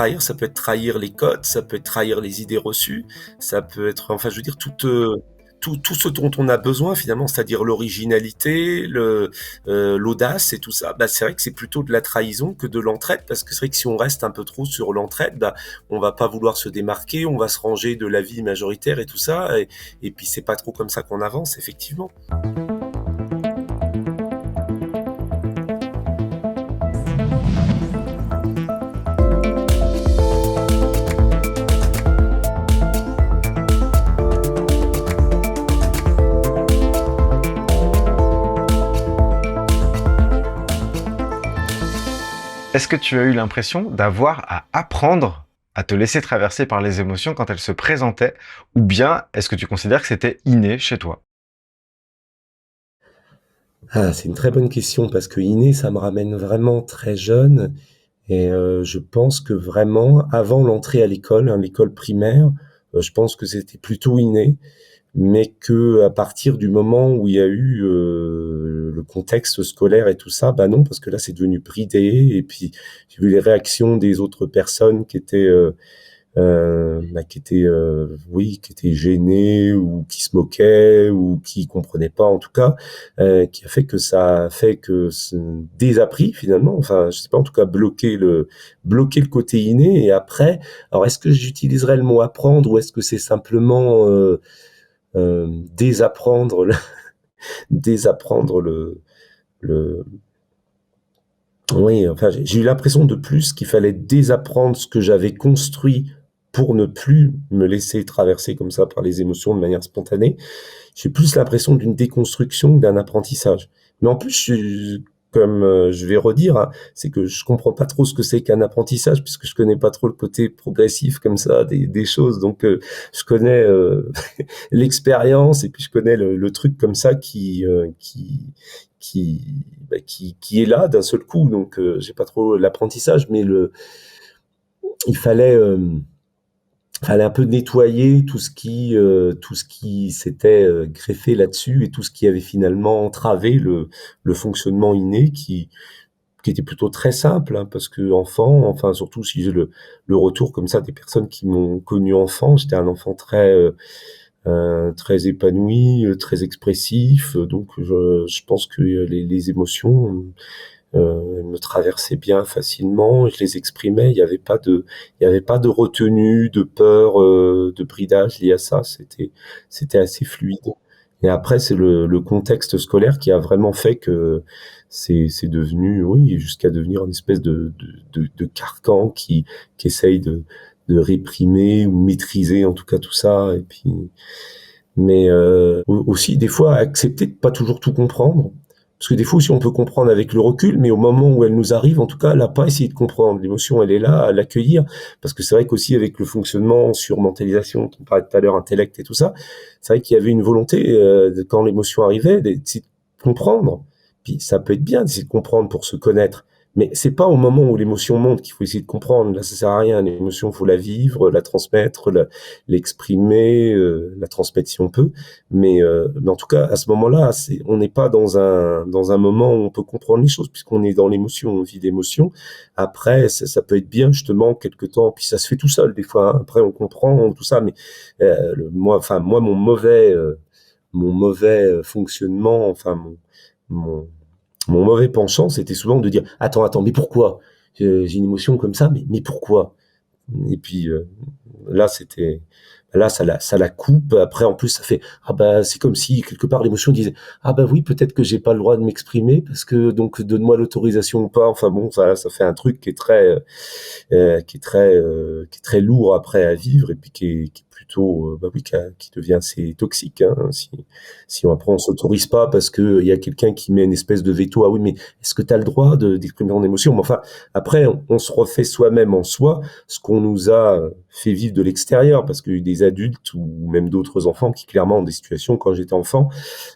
trahir, ça peut être trahir les codes, ça peut être trahir les idées reçues, ça peut être, enfin, je veux dire, tout ce dont on a besoin finalement, c'est-à-dire l'originalité, l'audace et tout ça, bah, c'est vrai que c'est plutôt de la trahison que de l'entraide, parce que c'est vrai que si on reste un peu trop sur l'entraide, bah, on va pas vouloir se démarquer, on va se ranger de la vie majoritaire et tout ça, et puis c'est pas trop comme ça qu'on avance, effectivement. Est-ce que tu as eu l'impression d'avoir à apprendre à te laisser traverser par les émotions quand elles se présentaient, ou bien est-ce que tu considères que c'était inné chez toi? Ah, c'est une très bonne question parce que inné, ça me ramène vraiment très jeune et je pense que vraiment avant l'entrée à l'école, hein, l'école primaire, je pense que c'était plutôt inné, mais que à partir du moment où il y a eu, le contexte scolaire et tout ça, bah non, parce que là, c'est devenu bridé et puis j'ai vu les réactions des autres personnes qui étaient, oui, qui étaient gênés ou qui se moquaient ou qui comprenaient pas en tout cas, qui a fait que ça a fait que désappris finalement, enfin je sais pas, en tout cas bloquer le côté inné et après, alors est-ce que j'utiliserais le mot apprendre ou est-ce que c'est simplement désapprendre désapprendre le oui, enfin, j'ai eu l'impression de plus qu'il fallait désapprendre ce que j'avais construit pour ne plus me laisser traverser comme ça par les émotions de manière spontanée. J'ai plus l'impression d'une déconstruction que d'un apprentissage. Mais en plus, comme je vais redire, hein, c'est que je comprends pas trop ce que c'est qu'un apprentissage puisque je connais pas trop le côté progressif comme ça des choses. Donc, je connais l'expérience et puis je connais le truc comme ça qui est là d'un seul coup. Donc, j'ai pas trop l'apprentissage, mais il fallait un peu nettoyer tout ce qui s'était greffé là-dessus et tout ce qui avait finalement entravé le fonctionnement inné qui était plutôt très simple, hein, parce que enfant, enfin surtout si j'ai le retour comme ça des personnes qui m'ont connu enfant, j'étais un enfant très épanoui, très expressif, donc je pense que les émotions me traversaient bien facilement, je les exprimais, il y avait pas de retenue, de peur, de bridage lié à ça, c'était assez fluide. Et après, c'est le contexte scolaire qui a vraiment fait que c'est devenu, oui, jusqu'à devenir une espèce de carcan qui essaye de réprimer ou maîtriser en tout cas tout ça. Et puis, mais aussi des fois accepter de pas toujours tout comprendre. Parce que des fois aussi on peut comprendre avec le recul, mais au moment où elle nous arrive, en tout cas, elle n'a pas essayé de comprendre. L'émotion, elle est là, à l'accueillir. Parce que c'est vrai qu'aussi avec le fonctionnement sur mentalisation, on parlait tout à l'heure, intellect et tout ça, c'est vrai qu'il y avait une volonté, quand l'émotion arrivait, d'essayer de comprendre. Puis ça peut être bien d'essayer de comprendre pour se connaître. Mais c'est pas au moment où l'émotion monte qu'il faut essayer de comprendre. Là, ça sert à rien. L'émotion, faut la vivre, la transmettre, l'exprimer, la transmettre si on peut. Mais en tout cas, à ce moment-là, on n'est pas dans un moment où on peut comprendre les choses, puisqu'on est dans l'émotion, on vit l'émotion. Après, ça peut être bien justement quelque temps, puis ça se fait tout seul des fois, hein. Après, on comprend tout ça, mais moi, mon mauvais fonctionnement, enfin mon mauvais penchant, c'était souvent de dire attends, mais pourquoi j'ai une émotion comme ça, mais pourquoi? Et puis là, là, ça la coupe. Après, en plus, ça fait ah bah c'est comme si quelque part l'émotion disait ah bah oui, peut-être que j'ai pas le droit de m'exprimer parce que donc donne-moi l'autorisation ou pas. Enfin bon, ça fait un truc qui est très lourd après à vivre et puis qui est plutôt bah oui, qui devient assez toxique. Hein, si après on s'autorise pas parce que il y a quelqu'un qui met une espèce de veto. Ah oui, mais est-ce que tu as le droit d'exprimer ton émotion? Mais enfin, après, on se refait soi-même en soi ce qu'on nous a fait vivre de l'extérieur, parce qu'il y a eu des adultes ou même d'autres enfants qui clairement ont des situations quand j'étais enfant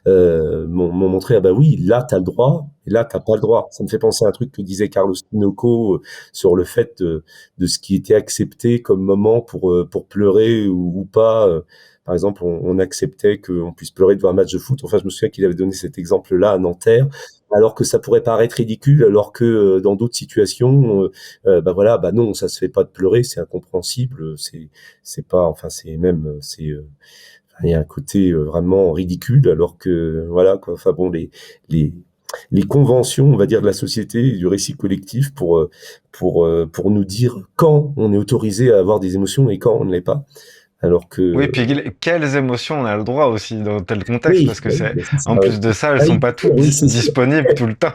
m'ont montré ah bah oui là t'as le droit et là t'as pas le droit. Ça me fait penser à un truc que disait Carlos Tinoco sur le fait de ce qui était accepté comme moment pour pleurer ou pas. par exemple, on acceptait qu'on puisse pleurer devant un match de foot. Enfin, je me souviens qu'il avait donné cet exemple-là à Nanterre, alors que ça pourrait paraître ridicule, alors que dans d'autres situations, bah voilà, bah non, ça se fait pas de pleurer, c'est incompréhensible, c'est pas, enfin, c'est même, il y a un côté vraiment ridicule, alors que voilà quoi. Enfin bon, les les conventions, on va dire, de la société et du récit collectif pour nous dire quand on est autorisé à avoir des émotions et quand on ne l'est pas. Alors Oui, que puis quelles émotions on a le droit aussi dans tel contexte, oui, parce que bah oui, c'est bah c'est ça. en plus de ça, elles Ah sont oui, pas toutes oui, c'est sûr. disponibles tout le temps.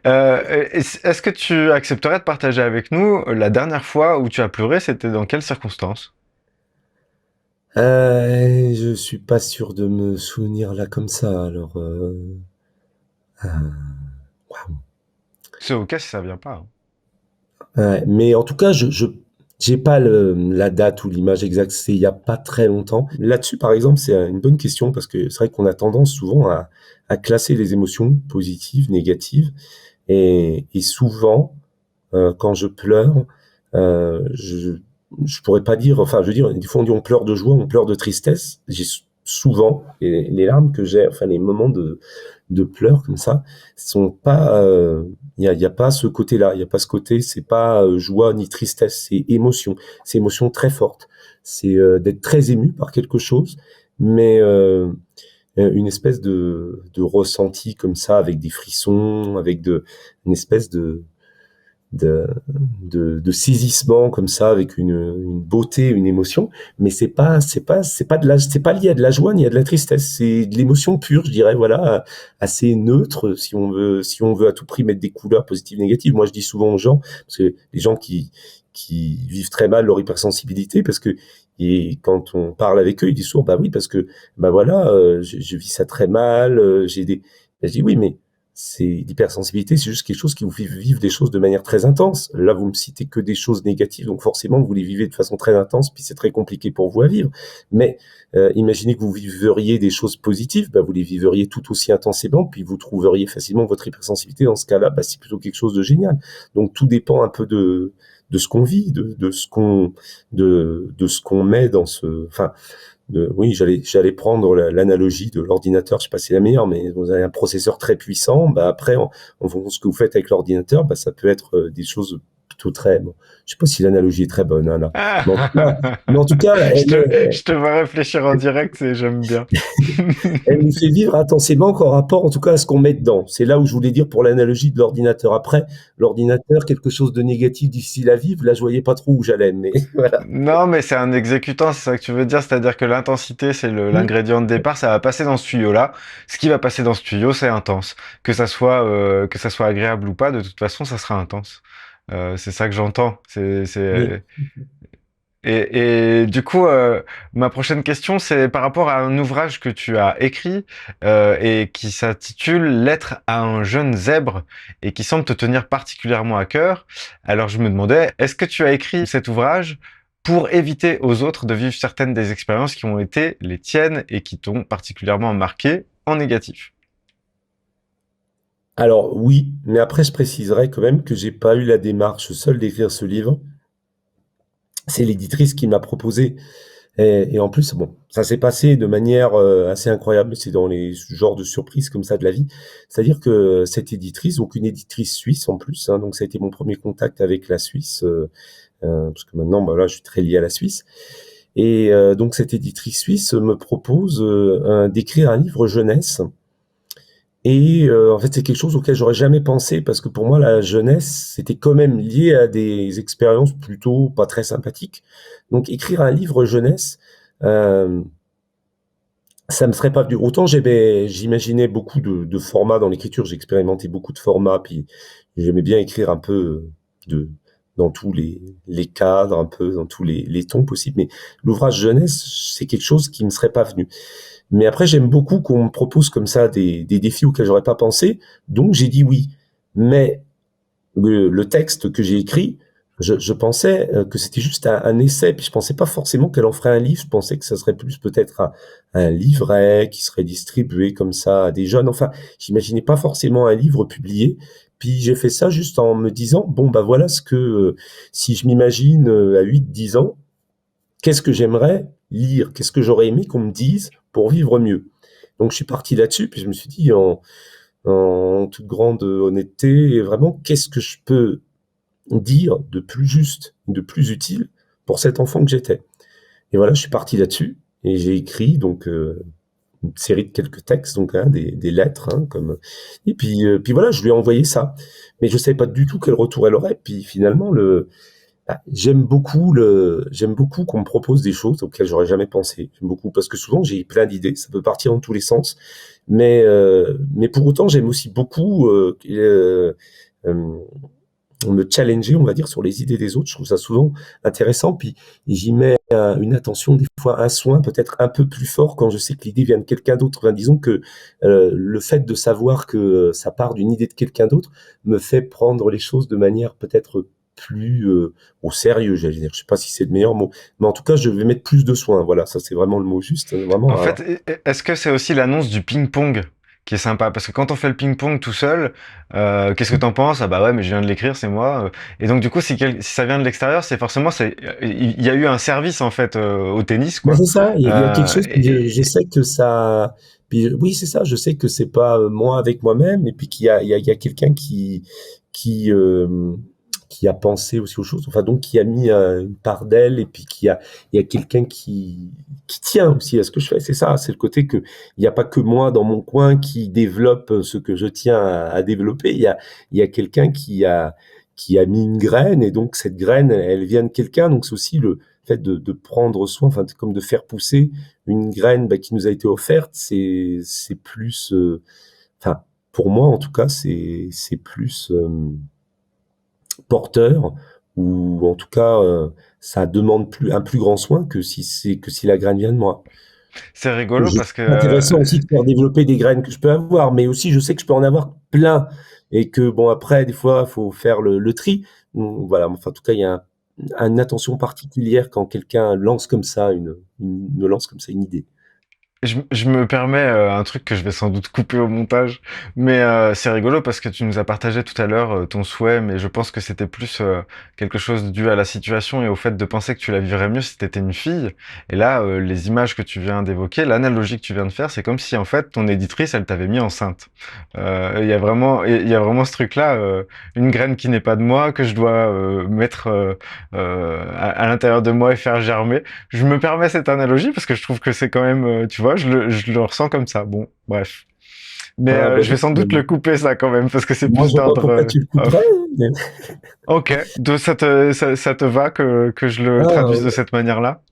Est-ce que tu accepterais de partager avec nous la dernière fois où tu as pleuré, c'était dans quelles circonstances? Je suis pas sûr de me souvenir là comme ça. Alors, waouh. C'est ok si ça vient pas, hein. Ouais, mais en tout cas, je j'ai pas la date ou l'image exacte. C'est il y a pas très longtemps. Là-dessus, par exemple, c'est une bonne question parce que c'est vrai qu'on a tendance souvent à classer les émotions positives, négatives, et souvent, quand je pleure, je pourrais pas dire. Enfin, je veux dire, des fois on dit on pleure de joie, on pleure de tristesse. J'ai souvent les larmes que j'ai, enfin les moments de pleurs comme ça, sont pas. Il y a pas ce côté-là. Il y a pas ce côté. C'est pas joie ni tristesse. C'est émotion. C'est émotion très forte. C'est d'être très ému par quelque chose, mais une espèce de ressenti comme ça, avec des frissons, avec une espèce de, de saisissement comme ça, avec une beauté, une émotion. Mais c'est pas lié à de la joie ni à de la tristesse. C'est de l'émotion pure, je dirais, voilà, assez neutre, si on veut à tout prix mettre des couleurs positives, négatives. Moi, je dis souvent aux gens, parce que les gens qui vivent très mal leur hypersensibilité, parce que et quand on parle avec eux, ils disent souvent, bah oui, parce que, bah voilà, je vis ça très mal, j'ai des, je dis oui, mais c'est l'hypersensibilité, c'est juste quelque chose qui vous fait vivre des choses de manière très intense. Là, vous me citez que des choses négatives, donc forcément, vous les vivez de façon très intense, puis c'est très compliqué pour vous à vivre. Mais imaginez que vous viveriez des choses positives, bah, vous les viveriez tout aussi intensément, puis vous trouveriez facilement votre hypersensibilité. Dans ce cas-là, bah, c'est plutôt quelque chose de génial. Donc tout dépend un peu de ce qu'on vit, de ce qu'on met dans ce, enfin, oui, j'allais prendre l'analogie de l'ordinateur. Je sais pas si c'est la meilleure, mais vous avez un processeur très puissant. Bah après, en fonction de ce que vous faites avec l'ordinateur, bah ça peut être des choses plutôt très. Bon, je sais pas si l'analogie est très bonne hein, là, Ah. mais en tout cas, Je te vois réfléchir en direct et j'aime bien. elle nous fait vivre intensément qu'en rapport, en tout cas, à ce qu'on met dedans. C'est là où je voulais dire pour l'analogie de l'ordinateur. Après, l'ordinateur, quelque chose de négatif, difficile à vivre. Là, je voyais pas trop où j'allais, mais voilà. Non, mais c'est un exécutant, c'est ça que tu veux dire, c'est-à-dire que l'intensité, c'est l'ingrédient de départ, ça va passer dans ce tuyau-là. Ce qui va passer dans ce tuyau, c'est intense. Que ça soit agréable ou pas, de toute façon, ça sera intense. C'est ça que j'entends. Oui. Et du coup, ma prochaine question, c'est par rapport à un ouvrage que tu as écrit et qui s'intitule Lettre à un jeune zèbre et qui semble te tenir particulièrement à cœur. Alors je me demandais, est-ce que tu as écrit cet ouvrage pour éviter aux autres de vivre certaines des expériences qui ont été les tiennes et qui t'ont particulièrement marqué en négatif? Alors oui, mais après, je préciserai quand même que j'ai pas eu la démarche seule d'écrire ce livre. C'est l'éditrice qui m'a proposé. Et en plus, bon, ça s'est passé de manière assez incroyable. C'est dans les genres de surprises comme ça de la vie. C'est-à-dire que cette éditrice, donc une éditrice suisse en plus, hein, donc ça a été mon premier contact avec la Suisse, parce que maintenant, bah là, je suis très lié à la Suisse. Et donc cette éditrice suisse me propose d'écrire un livre jeunesse. Et en fait, c'est quelque chose auquel j'aurais jamais pensé parce que pour moi, la jeunesse, c'était quand même lié à des expériences plutôt pas très sympathiques. Donc, écrire un livre jeunesse, euh, ça me serait pas venu. Autant j'imaginais beaucoup de formats dans l'écriture, j'ai expérimenté beaucoup de formats, puis j'aimais bien écrire un peu de dans tous les cadres, un peu dans tous les tons possibles. Mais l'ouvrage jeunesse, c'est quelque chose qui me serait pas venu. Mais après, j'aime beaucoup qu'on me propose comme ça des défis auxquels j'aurais pas pensé, donc j'ai dit oui. Mais le texte que j'ai écrit, je pensais que c'était juste un essai, puis je pensais pas forcément qu'elle en ferait un livre. Je pensais que ça serait plus peut-être un livret qui serait distribué comme ça à des jeunes. Enfin, j'imaginais pas forcément un livre publié. Puis j'ai fait ça juste en me disant, bon, bah voilà ce que, si je m'imagine à 8-10 ans, qu'est-ce que j'aimerais lire? Qu'est-ce que j'aurais aimé qu'on me dise pour vivre mieux? Donc je suis parti là-dessus, puis je me suis dit en toute grande honnêteté, vraiment, qu'est-ce que je peux dire de plus juste, de plus utile pour cet enfant que j'étais? Et voilà, je suis parti là-dessus et j'ai écrit donc une série de quelques textes, donc des lettres, comme. Et puis voilà, je lui ai envoyé ça, mais je savais pas du tout quel retour elle aurait. Puis finalement, j'aime beaucoup qu'on me propose des choses auxquelles j'aurais jamais pensé. J'aime beaucoup parce que souvent j'ai plein d'idées, ça peut partir dans tous les sens, mais pour autant j'aime aussi beaucoup me challenger, on va dire, sur les idées des autres. Je trouve ça souvent intéressant. Puis j'y mets une attention, des fois un soin peut-être un peu plus fort quand je sais que l'idée vient de quelqu'un d'autre. Enfin, disons que le fait de savoir que ça part d'une idée de quelqu'un d'autre me fait prendre les choses de manière peut-être plus au sérieux, j'allais dire. Je sais pas si c'est le meilleur mot, mais en tout cas, je vais mettre plus de soin. Voilà, ça c'est vraiment le mot juste. Vraiment. En fait, est-ce que c'est aussi l'annonce du ping-pong qui est sympa? Parce que quand on fait le ping-pong tout seul, qu'est-ce que t'en penses? Ah bah ouais, mais je viens de l'écrire, c'est moi. Et donc du coup, si ça vient de l'extérieur, c'est forcément, il y a eu un service en fait au tennis, Mais quoi. c'est ça, il y a quelque chose, je Et sais que ça, puis oui, c'est ça, je sais que c'est pas moi avec moi-même, et puis qu'il y a quelqu'un qui, euh, qui a pensé aussi aux choses, enfin donc qui a mis une part d'elle, et puis il y a quelqu'un qui tient aussi à ce que je fais, c'est ça, c'est le côté que il n'y a pas que moi dans mon coin qui développe ce que je tiens à développer, il y a quelqu'un qui a mis une graine, et donc cette graine, elle vient de quelqu'un, donc c'est aussi le fait de prendre soin, enfin comme de faire pousser une graine qui nous a été offerte, c'est plus, enfin pour moi en tout cas, c'est plus porteur, ou en tout cas ça demande un plus grand soin que si la graine vient de moi. c'est Et rigolo je parce trouve que ça intéressant aussi de faire développer des graines que je peux avoir, mais aussi je sais que je peux en avoir plein, et que bon après des fois il faut faire le tri. Donc, voilà, enfin en tout cas il y a une attention particulière quand quelqu'un lance comme ça me lance comme ça une idée. je me permets un truc que je vais sans doute couper au montage, mais c'est rigolo parce que tu nous as partagé tout à l'heure ton souhait, mais je pense que c'était plus quelque chose dû à la situation et au fait de penser que tu la vivrais mieux si t'étais une fille. Et là, les images que tu viens d'évoquer, l'analogie que tu viens de faire, c'est comme si en fait ton éditrice, elle t'avait mis enceinte. Il y a vraiment ce truc-là, une graine qui n'est pas de moi, que je dois mettre à l'intérieur de moi et faire germer. Je me permets cette analogie parce que je trouve que c'est quand même, tu vois, je le ressens comme ça. Bon, bref. Mais Ah ben je vais non, sans doute le couper ça quand même parce que c'est moi plus je vois pas d'ordre pourquoi tu le couperais, off. hein, mais- Ok, ça te va que je le traduise de Ah, cette manière-là?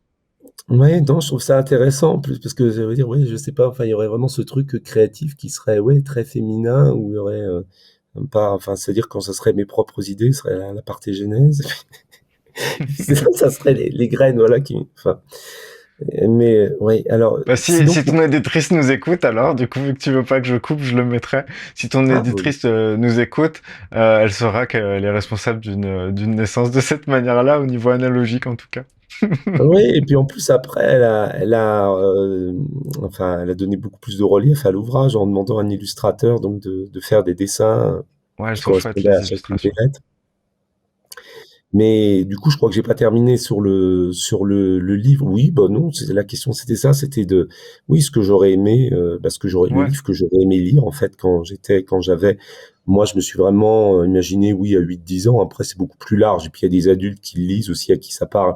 ouais, non, je trouve ça intéressant en plus parce que ça veut dire, oui, je sais pas, enfin, il y aurait vraiment ce truc créatif qui serait, ouais, très féminin, où il y aurait pas, enfin, c'est-à-dire quand ça serait mes propres idées, ce serait la parthégenèse, ça serait les graines, voilà, enfin, mais ouais, alors, Bah si, sinon, si ton éditrice nous écoute alors, du coup, vu que tu veux pas que je coupe, je le mettrai. Si ton ah, éditrice nous écoute, elle saura qu'elle est responsable d'une naissance de cette manière-là, au niveau analogique en tout cas. oui, et puis en plus après, enfin, elle a donné beaucoup plus de relief à l'ouvrage en demandant à un illustrateur donc de faire des dessins Ouais, elles qui sont chouettes correspondaient à les chacune des illustrations. lettres. Mais du coup, je crois que j'ai pas terminé sur le livre. Oui, bah non, la question c'était ça, c'était oui, ce que j'aurais aimé, parce que le Ouais. livre que j'aurais aimé lire en fait quand j'avais, moi je me suis vraiment imaginé, oui, à 8-10 ans. Après c'est beaucoup plus large. Et puis il y a des adultes qui le lisent aussi, à qui ça parle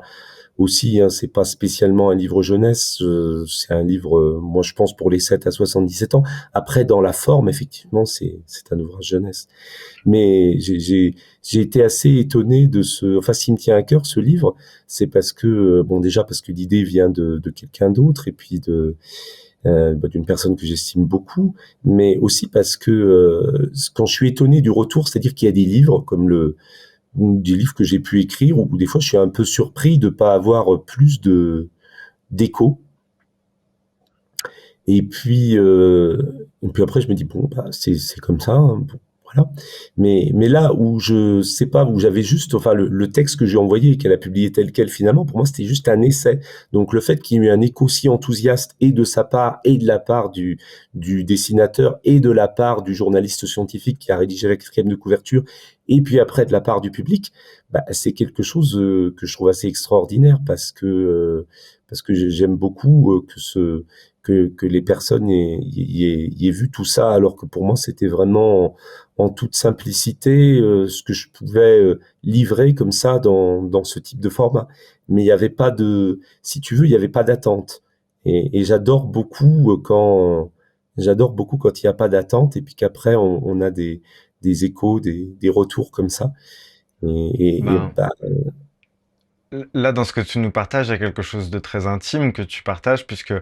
aussi, hein. C'est pas spécialement un livre jeunesse, c'est un livre, moi je pense pour les 7 à 77 ans. Après dans la forme, effectivement, c'est un ouvrage jeunesse. Mais j'ai été assez étonné enfin, s'il me tient à cœur ce livre, c'est parce que, bon, déjà parce que l'idée vient de quelqu'un d'autre, et puis d'une personne que j'estime beaucoup, mais aussi parce que quand je suis étonné du retour, c'est-à-dire qu'il y a des livres ou des livres que j'ai pu écrire, où des fois je suis un peu surpris de pas avoir plus d'écho. Et puis après, je me dis, bon, bah, c'est comme ça, hein, bon, voilà. Mais là où je sais pas, où j'avais juste, enfin, le texte que j'ai envoyé et qu'elle a publié tel quel, finalement, pour moi, c'était juste un essai. Donc, le fait qu'il y ait eu un écho si enthousiaste, et de sa part, et de la part du dessinateur, et de la part du journaliste scientifique qui a rédigé la quatrième de couverture, et puis après de la part du public, bah, c'est quelque chose que je trouve assez extraordinaire parce que j'aime beaucoup que les personnes y aient vu tout ça, alors que pour moi c'était vraiment en toute simplicité ce que je pouvais livrer comme ça dans ce type de format. Mais il n'y avait pas de, si tu veux, il n'y avait pas d'attente. Et j'adore beaucoup quand il n'y a pas d'attente et puis qu'après on a des échos, des retours comme ça. Ben, Bah, là, dans ce que tu nous partages, il y a quelque chose de très intime que tu partages puisque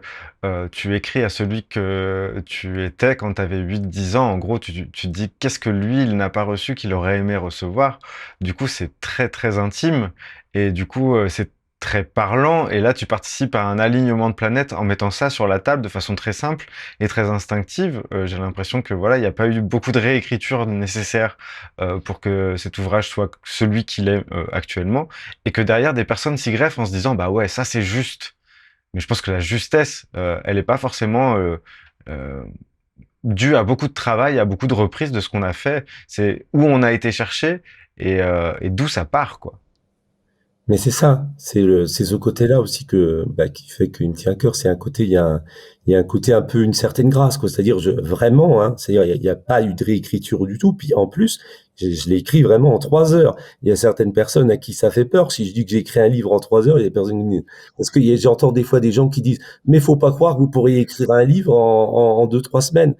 tu écris à celui que tu étais quand tu avais 8-10 ans. En gros, tu dis qu'est-ce que lui, il n'a pas reçu qu'il aurait aimé recevoir. Du coup, c'est très, très intime et du coup, c'est très parlant. Et là, tu participes à un alignement de planètes en mettant ça sur la table de façon très simple et très instinctive. J'ai l'impression que voilà, il n'y a pas eu beaucoup de réécriture nécessaire pour que cet ouvrage soit celui qu'il est actuellement et que derrière des personnes s'y greffent en se disant bah ouais ça c'est juste. Mais je pense que la justesse, elle est pas forcément euh, due à beaucoup de travail, à beaucoup de reprises de ce qu'on a fait. C'est où on a été chercher et d'où ça part quoi. Mais c'est ça, c'est ce côté-là aussi qui fait qu'il me tient à cœur. C'est un côté, il y a un côté un peu une certaine grâce, quoi. C'est-à-dire, vraiment, hein, c'est-à-dire, il y a pas eu de réécriture du tout. Puis en plus, je l'ai écrit vraiment en 3 heures. Il y a certaines personnes à qui ça fait peur. Si je dis que j'ai écrit un livre en 3 heures, il y a des personnes qui parce que j'entends des fois des gens qui disent, mais faut pas croire que vous pourriez écrire un livre en 2, 3 semaines.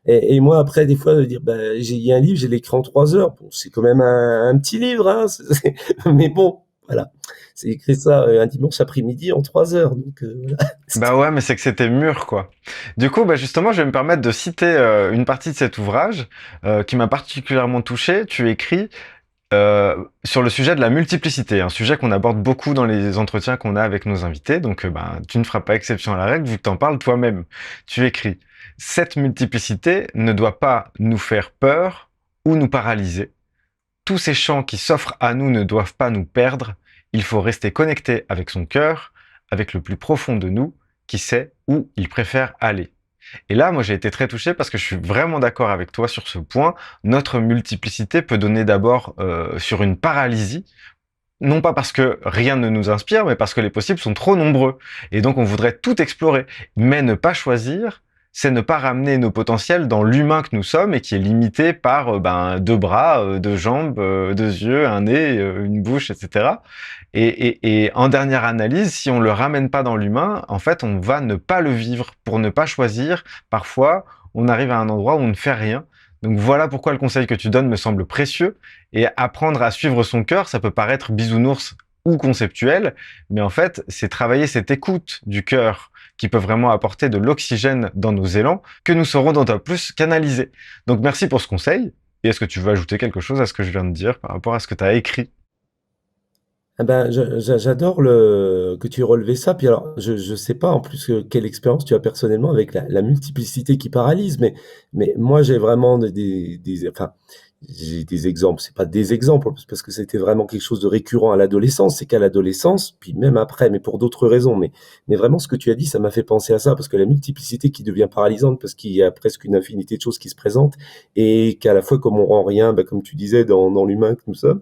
Et moi, après, des fois, de dire, bah, il y a un livre, j'ai l'écrit en 3 heures. Bon, c'est quand même un petit livre, hein. Mais bon, voilà. C'est écrit ça un dimanche après-midi en 3 heures. Donc, voilà. Bah ouais, mais c'est que c'était mûr, quoi. Du coup, bah justement, je vais me permettre de citer une partie de cet ouvrage qui m'a particulièrement touché. Tu écris sur le sujet de la multiplicité, un sujet qu'on aborde beaucoup dans les entretiens qu'on a avec nos invités. Donc, ben, tu ne feras pas exception à la règle vu que tu en parles toi-même. Tu écris, cette multiplicité ne doit pas nous faire peur ou nous paralyser. Tous ces champs qui s'offrent à nous ne doivent pas nous perdre. Il faut rester connecté avec son cœur, avec le plus profond de nous, qui sait où il préfère aller. Et là, moi, j'ai été très touché parce que je suis vraiment d'accord avec toi sur ce point. Notre multiplicité peut donner d'abord sur une paralysie, non pas parce que rien ne nous inspire, mais parce que les possibles sont trop nombreux. Et donc, on voudrait tout explorer. Mais ne pas choisir, c'est ne pas ramener nos potentiels dans l'humain que nous sommes et qui est limité par ben, 2 bras, 2 jambes, 2 yeux, un nez, une bouche, etc. Et en dernière analyse, si on le ramène pas dans l'humain, en fait, on va ne pas le vivre pour ne pas choisir. Parfois, on arrive à un endroit où on ne fait rien. Donc voilà pourquoi le conseil que tu donnes me semble précieux. Et apprendre à suivre son cœur, ça peut paraître bisounours ou conceptuel, mais en fait, c'est travailler cette écoute du cœur qui peut vraiment apporter de l'oxygène dans nos élans que nous saurons d'autant plus canaliser. Donc merci pour ce conseil. Et est-ce que tu veux ajouter quelque chose à ce que je viens de dire par rapport à ce que tu as écrit? Ah ben, j'adore que tu aies relevé ça. Puis alors, je sais pas en plus quelle expérience tu as personnellement avec la multiplicité qui paralyse, mais moi j'ai vraiment enfin, j'ai des exemples. C'est pas des exemples parce que c'était vraiment quelque chose de récurrent à l'adolescence. C'est qu'à l'adolescence, puis même après, mais pour d'autres raisons. Mais vraiment, ce que tu as dit, ça m'a fait penser à ça parce que la multiplicité qui devient paralysante parce qu'il y a presque une infinité de choses qui se présentent et qu'à la fois, comme on rend rien, ben, comme tu disais, dans l'humain que nous sommes.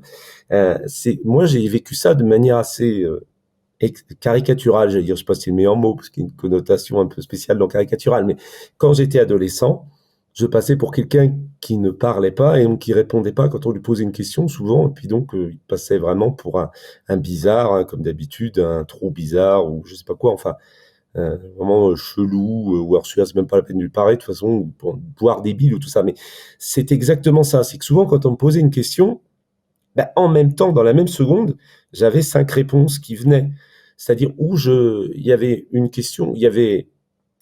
Moi, j'ai vécu ça de manière assez caricaturale, j'allais dire, je sais pas si c'est le meilleur mot, parce qu'il y a une connotation un peu spéciale dans caricatural, mais quand j'étais adolescent, je passais pour quelqu'un qui ne parlait pas et donc qui répondait pas quand on lui posait une question, souvent, et puis donc il passait vraiment pour un bizarre, hein, comme d'habitude, un trop bizarre, ou je sais pas quoi, enfin, vraiment chelou, ou alors celui-là, c'est même pas la peine de lui parler, de toute façon, ou pour boire débile, ou tout ça, mais c'est exactement ça, c'est que souvent, quand on me posait une question, bah, en même temps, dans la même seconde, j'avais 5 réponses qui venaient. C'est-à-dire il y avait une question, il y avait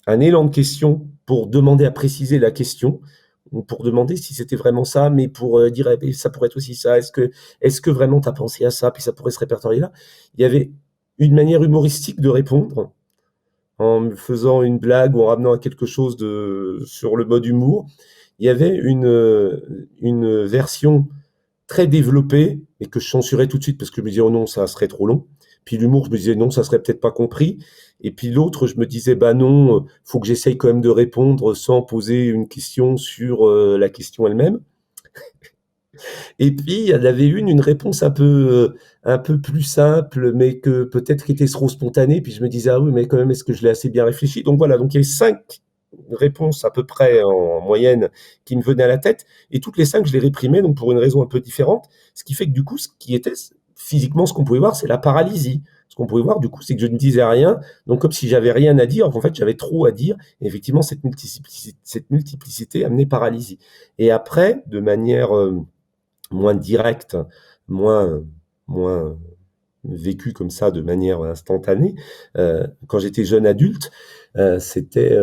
un élan de question pour demander à préciser la question, ou pour demander si c'était vraiment ça, mais pour dire, eh ben, ça pourrait être aussi ça. Est-ce que vraiment tu as pensé à ça, puis ça pourrait se répertorier là? Il y avait une manière humoristique de répondre, en me faisant une blague ou en ramenant à quelque chose sur le mode humour. Il y avait une version très développé et que je censurais tout de suite parce que je me disais, oh non, ça serait trop long. Puis l'humour, je me disais, non, ça serait peut-être pas compris. Et puis l'autre, je me disais, bah non, faut que j'essaye quand même de répondre sans poser une question sur la question elle-même. Et puis, il y en avait une réponse un peu plus simple, mais que peut-être qui était trop spontanée. Puis je me disais, ah oui, mais quand même, est-ce que je l'ai assez bien réfléchi? Donc voilà, donc il y avait 5 réponses à peu près en moyenne qui me venaient à la tête. Et toutes les 5, je les réprimais, donc pour une raison un peu différente. Ce qui fait que du coup, ce qui était physiquement, ce qu'on pouvait voir, c'est la paralysie. Ce qu'on pouvait voir, du coup, c'est que je ne disais rien. Donc, comme si j'avais rien à dire, en fait, j'avais trop à dire. Et effectivement, cette multiplicité amenait paralysie. Et après, de manière moins directe, moins, moins vécu comme ça de manière instantanée. Quand j'étais jeune adulte, c'était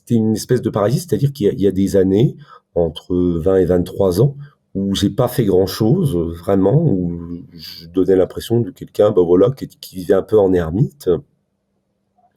une espèce de paralysie, c'est-à-dire qu'il y a des années, entre 20 et 23 ans, où j'ai pas fait grand-chose, vraiment, où je donnais l'impression de quelqu'un, ben voilà, qui vivait un peu en ermite,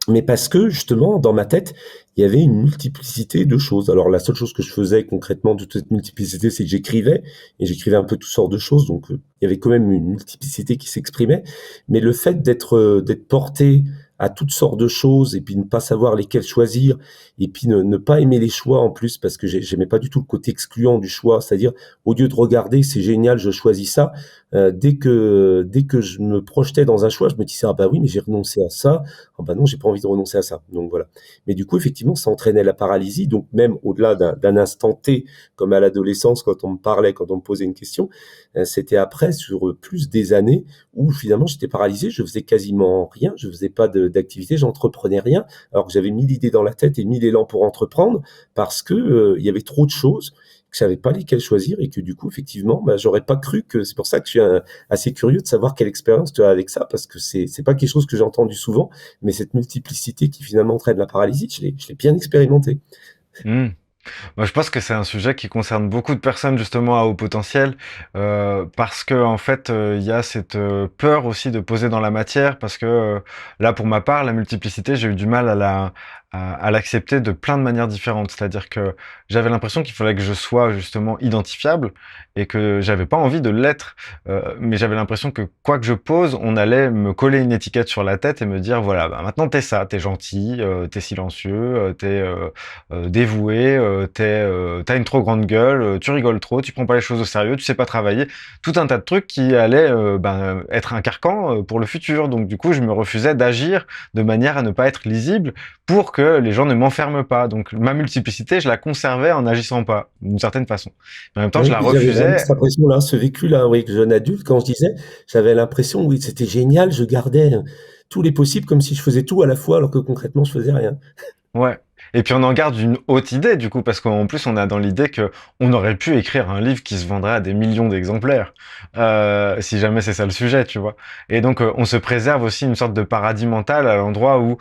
mais parce que justement, dans ma tête, il y avait une multiplicité de choses. Alors la seule chose que je faisais concrètement de toute cette multiplicité, c'est que j'écrivais, et j'écrivais un peu toutes sortes de choses, donc il y avait quand même une multiplicité qui s'exprimait. Mais le fait d'être porté à toutes sortes de choses, et puis ne pas savoir lesquelles choisir, et puis ne pas aimer les choix en plus, parce que j'aimais pas du tout le côté excluant du choix, c'est-à-dire au lieu de regarder, c'est génial, je choisis ça, dès que je me projetais dans un choix, je me disais, ah bah oui, mais j'ai renoncé à ça, ah bah non, j'ai pas envie de renoncer à ça. Donc voilà. Mais du coup, effectivement, ça entraînait la paralysie. Donc même au-delà d'un instant T, comme à l'adolescence, quand on me parlait, quand on me posait une question, c'était après, sur plus des années, où finalement j'étais paralysé, je faisais quasiment rien, je faisais pas d'activité, j'entreprenais rien, alors que j'avais 1000 idées dans la tête et 1000 élans pour entreprendre, parce que il y avait trop de choses que je savais pas lesquelles choisir et que du coup, effectivement, bah, j'aurais pas cru que c'est pour ça que je suis assez curieux de savoir quelle expérience tu as avec ça, parce que c'est pas quelque chose que j'ai entendu souvent, mais cette multiplicité qui finalement entraîne la paralysie, je l'ai bien expérimenté. Hmm. Moi, je pense que c'est un sujet qui concerne beaucoup de personnes justement à haut potentiel, parce que en fait, il y a cette peur aussi de poser dans la matière, parce que là, pour ma part, la multiplicité, j'ai eu du mal à l'accepter de plein de manières différentes. C'est-à-dire que j'avais l'impression qu'il fallait que je sois justement identifiable et que j'avais pas envie de l'être, mais j'avais l'impression que quoi que je pose, on allait me coller une étiquette sur la tête et me dire voilà, bah, maintenant t'es ça, t'es gentil, t'es silencieux, t'es dévoué, t'as une trop grande gueule, tu rigoles trop, tu prends pas les choses au sérieux, tu sais pas travailler, tout un tas de trucs qui allaient ben, être un carcan pour le futur. Donc du coup, je me refusais d'agir de manière à ne pas être lisible pour que les gens ne m'enferment pas. Donc ma multiplicité, je la conservais en n'agissant pas, d'une certaine façon. Mais en même temps, je Oui, la puis j'avais vraiment refusais. cette impression-là, ce vécu-là, oui, que jeune adulte, quand je disais, j'avais l'impression, oui, c'était génial, je gardais tous les possibles comme si je faisais tout à la fois, alors que concrètement, je faisais rien. Ouais. Et puis on en garde une haute idée du coup parce qu'en plus on a dans l'idée que on aurait pu écrire un livre qui se vendrait à des millions d'exemplaires si jamais c'est ça le sujet, tu vois. Et donc on se préserve aussi une sorte de paradis mental à l'endroit où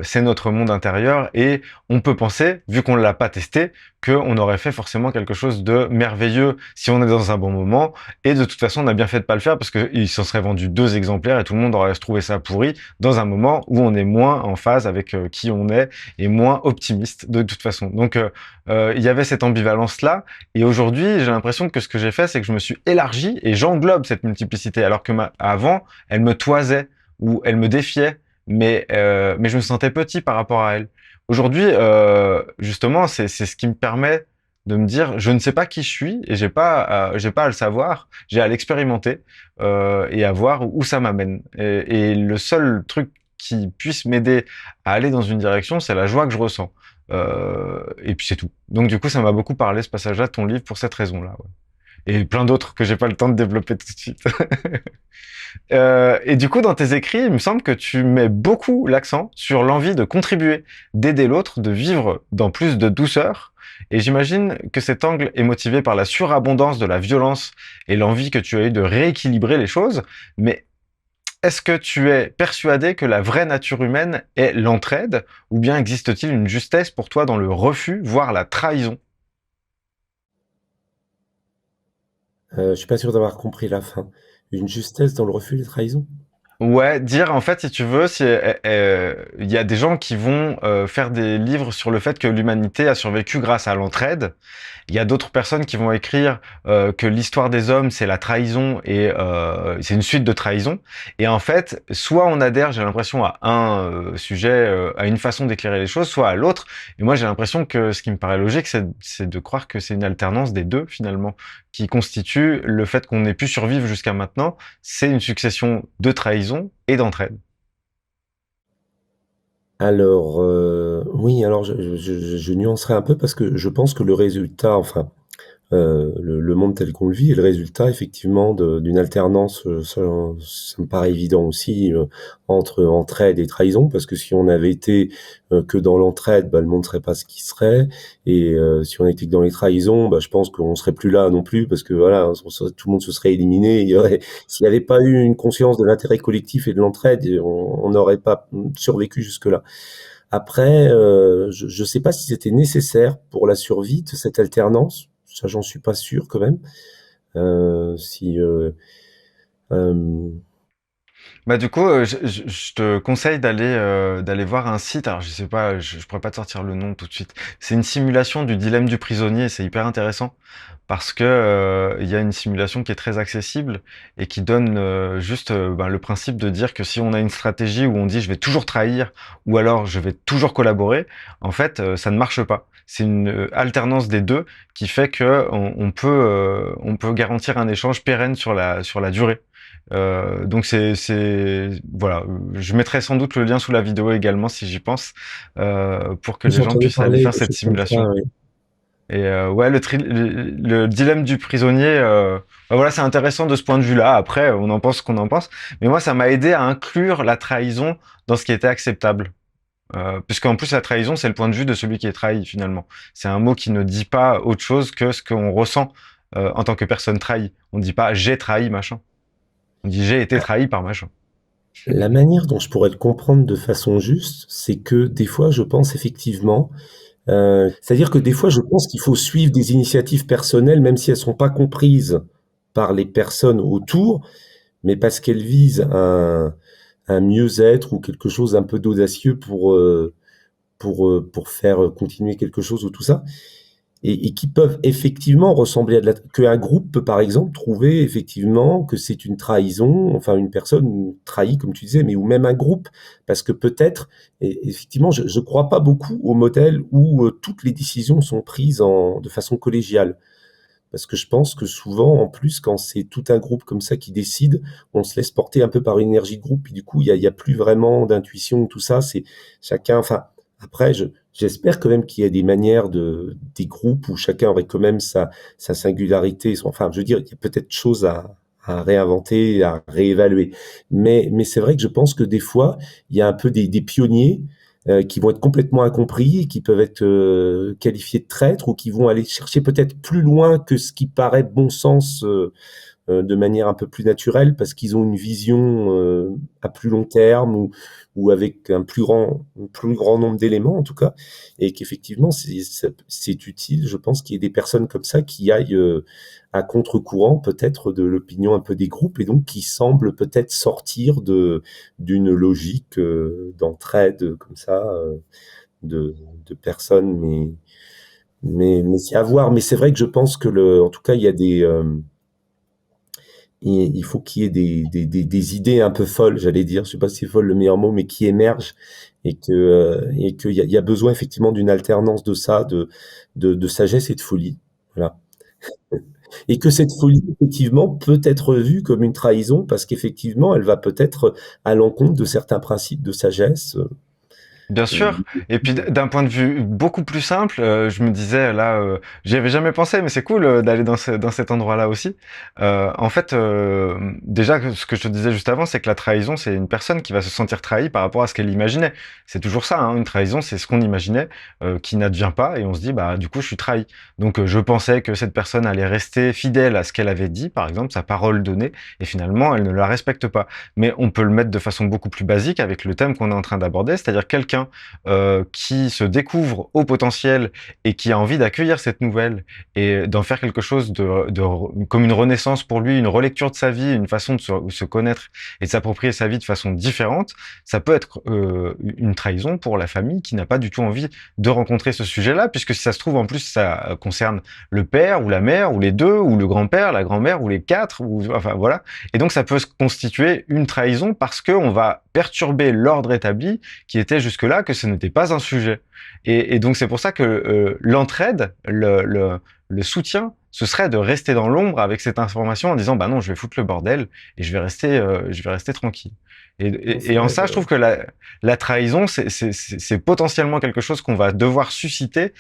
c'est notre monde intérieur et on peut penser, vu qu'on l'a pas testé, qu'on aurait fait forcément quelque chose de merveilleux si on est dans un bon moment. Et de toute façon on a bien fait de pas le faire parce qu'il s'en serait vendu 2 exemplaires et tout le monde aurait trouvé ça pourri dans un moment où on est moins en phase avec qui on est et moins optimiste de toute façon. Donc il y avait cette ambivalence-là, et aujourd'hui j'ai l'impression que ce que j'ai fait, c'est que je me suis élargi et j'englobe cette multiplicité, alors que avant, elle me toisait ou elle me défiait, mais je me sentais petit par rapport à elle. Aujourd'hui, justement, c'est ce qui me permet de me dire, je ne sais pas qui je suis et j'ai pas à le savoir, j'ai à l'expérimenter et à voir où ça m'amène. Et le seul truc qui puisse m'aider à aller dans une direction, c'est la joie que je ressens. Et puis c'est tout. Donc du coup, ça m'a beaucoup parlé ce passage-là de ton livre pour cette raison-là. Ouais. Et plein d'autres que j'ai pas le temps de développer tout de suite. Et du coup, dans tes écrits, il me semble que tu mets beaucoup l'accent sur l'envie de contribuer, d'aider l'autre, de vivre dans plus de douceur. Et j'imagine que cet angle est motivé par la surabondance de la violence et l'envie que tu as eu de rééquilibrer les choses. Mais est-ce que tu es persuadé que la vraie nature humaine est l'entraide, ou bien existe-t-il une justesse pour toi dans le refus, voire la trahison? Je suis pas sûr d'avoir compris la fin. Une justesse dans le refus de trahison? Ouais, dire en fait, si tu veux, il y a des gens qui vont faire des livres sur le fait que l'humanité a survécu grâce à l'entraide. Il y a d'autres personnes qui vont écrire que l'histoire des hommes, c'est la trahison et c'est une suite de trahisons. Et en fait, soit on adhère, j'ai l'impression, à un sujet, à une façon d'éclairer les choses, soit à l'autre. Et moi, j'ai l'impression que ce qui me paraît logique, c'est de croire que c'est une alternance des deux, finalement, qui constitue le fait qu'on ait pu survivre jusqu'à maintenant. C'est une succession de trahisons et d'entraide. Alors, oui, alors je nuancerai un peu parce que je pense que le résultat, enfin, le monde tel qu'on le vit est le résultat effectivement d'une alternance, ça me paraît évident aussi, entre entraide et trahison. Parce que si on avait été, que dans l'entraide, bah, le monde serait pas ce qu'il serait. Et si on était que dans les trahisons, bah, je pense qu'on serait plus là non plus, parce que voilà, tout le monde se serait éliminé. S'il y avait pas eu une conscience de l'intérêt collectif et de l'entraide, on n'aurait pas survécu jusque-là. Après, je sais pas si c'était nécessaire pour la survie de cette alternance. Ça, j'en suis pas sûr quand même. Si, hem Bah du coup, je te conseille d'aller voir un site. Alors je sais pas, je pourrais pas te sortir le nom tout de suite. C'est une simulation du dilemme du prisonnier. C'est hyper intéressant parce que il y a une simulation qui est très accessible et qui donne juste ben, le principe de dire que si on a une stratégie où on dit je vais toujours trahir ou alors je vais toujours collaborer, en fait ça ne marche pas. C'est une alternance des deux qui fait que on peut garantir un échange pérenne sur la durée. Donc voilà, je mettrai sans doute le lien sous la vidéo également si j'y pense, pour que oui, les j'ai gens entendu puissent aller parler faire de cette choses comme ça, simulation. oui. Et ouais, le dilemme du prisonnier, bah voilà, c'est intéressant de ce point de vue-là. Après, on en pense ce qu'on en pense, mais moi, ça m'a aidé à inclure la trahison dans ce qui était acceptable. Puisqu'en plus, la trahison, c'est le point de vue de celui qui est trahi, finalement. C'est un mot qui ne dit pas autre chose que ce qu'on ressent en tant que personne trahie. On ne dit pas j'ai trahi machin. On dit j'ai été trahi par machin. La manière dont je pourrais le comprendre de façon juste, c'est que des fois, je pense effectivement, c'est-à-dire que des fois, je pense qu'il faut suivre des initiatives personnelles, même si elles sont pas comprises par les personnes autour, mais parce qu'elles visent un mieux-être ou quelque chose un peu d'audacieux pour faire continuer quelque chose ou tout ça. Et qui peuvent effectivement ressembler à de la qu'un groupe peut, par exemple, trouver effectivement que c'est une trahison, enfin une personne trahie, comme tu disais, mais ou même un groupe. Parce que peut-être, effectivement, je crois pas beaucoup au modèle où toutes les décisions sont prises de façon collégiale. Parce que je pense que souvent, en plus, quand c'est tout un groupe comme ça qui décide, on se laisse porter un peu par une énergie de groupe, puis du coup, il y a plus vraiment d'intuition, tout ça. C'est chacun. Enfin, après, j'espère quand même qu'il y a des manières des groupes où chacun aurait quand même sa singularité. Enfin, je veux dire, il y a peut-être choses à réinventer, à réévaluer. Mais c'est vrai que je pense que des fois, il y a un peu des pionniers qui vont être complètement incompris, qui peuvent être qualifiés de traîtres ou qui vont aller chercher peut-être plus loin que ce qui paraît bon sens de manière un peu plus naturelle parce qu'ils ont une vision à plus long terme ou avec un plus grand nombre d'éléments en tout cas, et qu'effectivement c'est utile, je pense, qu'il y ait des personnes comme ça qui aillent à contre-courant peut-être de l'opinion un peu des groupes et donc qui semblent peut-être sortir d'une logique d'entraide comme ça de personnes, mais c'est à voir. Mais c'est vrai que je pense que en tout cas, il y a il faut qu'il y ait des idées un peu folles, j'allais dire. Je sais pas si c'est folle le meilleur mot, mais qui émergent et qu'il y a besoin effectivement d'une alternance de ça, de sagesse et de folie. Voilà. Et que cette folie, effectivement, peut être vue comme une trahison parce qu'effectivement, elle va peut-être à l'encontre de certains principes de sagesse. Bien Euh, sûr. Et puis d'un point de vue beaucoup plus simple, je me disais là, j'y avais jamais pensé, mais c'est cool d'aller dans cet endroit-là aussi. En fait, déjà ce que je te disais juste avant, c'est que la trahison, c'est une personne qui va se sentir trahie par rapport à ce qu'elle imaginait. C'est toujours ça, hein, une trahison, c'est ce qu'on imaginait qui n'advient pas, et on se dit bah du coup je suis trahi. Donc je pensais que cette personne allait rester fidèle à ce qu'elle avait dit, par exemple sa parole donnée, et finalement elle ne la respecte pas. Mais on peut le mettre de façon beaucoup plus basique avec le thème qu'on est en train d'aborder, c'est-à-dire quelqu'un quelqu'un qui se découvre au potentiel et qui a envie d'accueillir cette nouvelle et d'en faire quelque chose comme une renaissance pour lui, une relecture de sa vie, une façon de se connaître et de s'approprier sa vie de façon différente, ça peut être une trahison pour la famille qui n'a pas du tout envie de rencontrer ce sujet-là, puisque si ça se trouve, en plus, ça concerne le père ou la mère ou les deux, ou le grand-père, la grand-mère ou les quatre, ou enfin voilà. Et donc ça peut se constituer une trahison parce que on va perturber l'ordre établi qui était jusque-là, que ce n'était pas un sujet. Et donc c'est pour ça que l'entraide, le soutien, ce serait de rester dans l'ombre avec cette information en disant bah non, je vais foutre le bordel et je vais rester tranquille. Non, c'est Et en vrai, ça, je trouve que la trahison, c'est potentiellement quelque chose qu'on va devoir susciter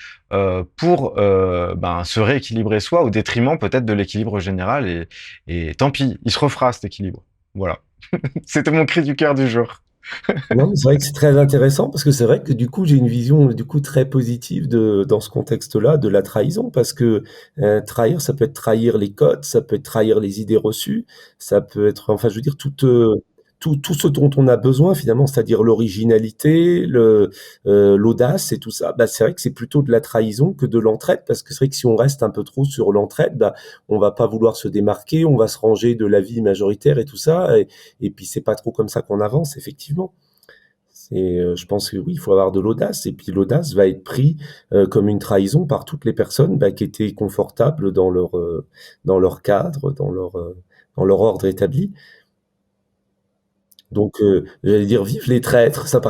pour se rééquilibrer soi au détriment peut-être de l'équilibre général et tant pis, il se refera cet équilibre. Voilà. C'était mon cri du cœur du jour. non, mais c'est vrai que c'est très intéressant parce que c'est vrai que du coup, j'ai une vision du coup très positive dans ce contexte-là de la trahison parce que trahir, ça peut être trahir les codes, ça peut être trahir les idées reçues, ça peut être, enfin, je veux dire, tout ce dont on a besoin finalement, c'est-à-dire l'originalité, l'audace et tout ça. Bah, c'est vrai que c'est plutôt de la trahison que de l'entraide parce que c'est vrai que si on reste un peu trop sur l'entraide, bah, on va pas vouloir se démarquer, on va se ranger de la vie majoritaire et tout ça, et puis c'est pas trop comme ça qu'on avance effectivement. Je pense que oui, il faut avoir de l'audace, et puis l'audace va être pris comme une trahison par toutes les personnes bah, qui étaient confortables dans leur cadre, dans leur ordre établi. Donc, j'allais dire vive les traîtres, Non, ça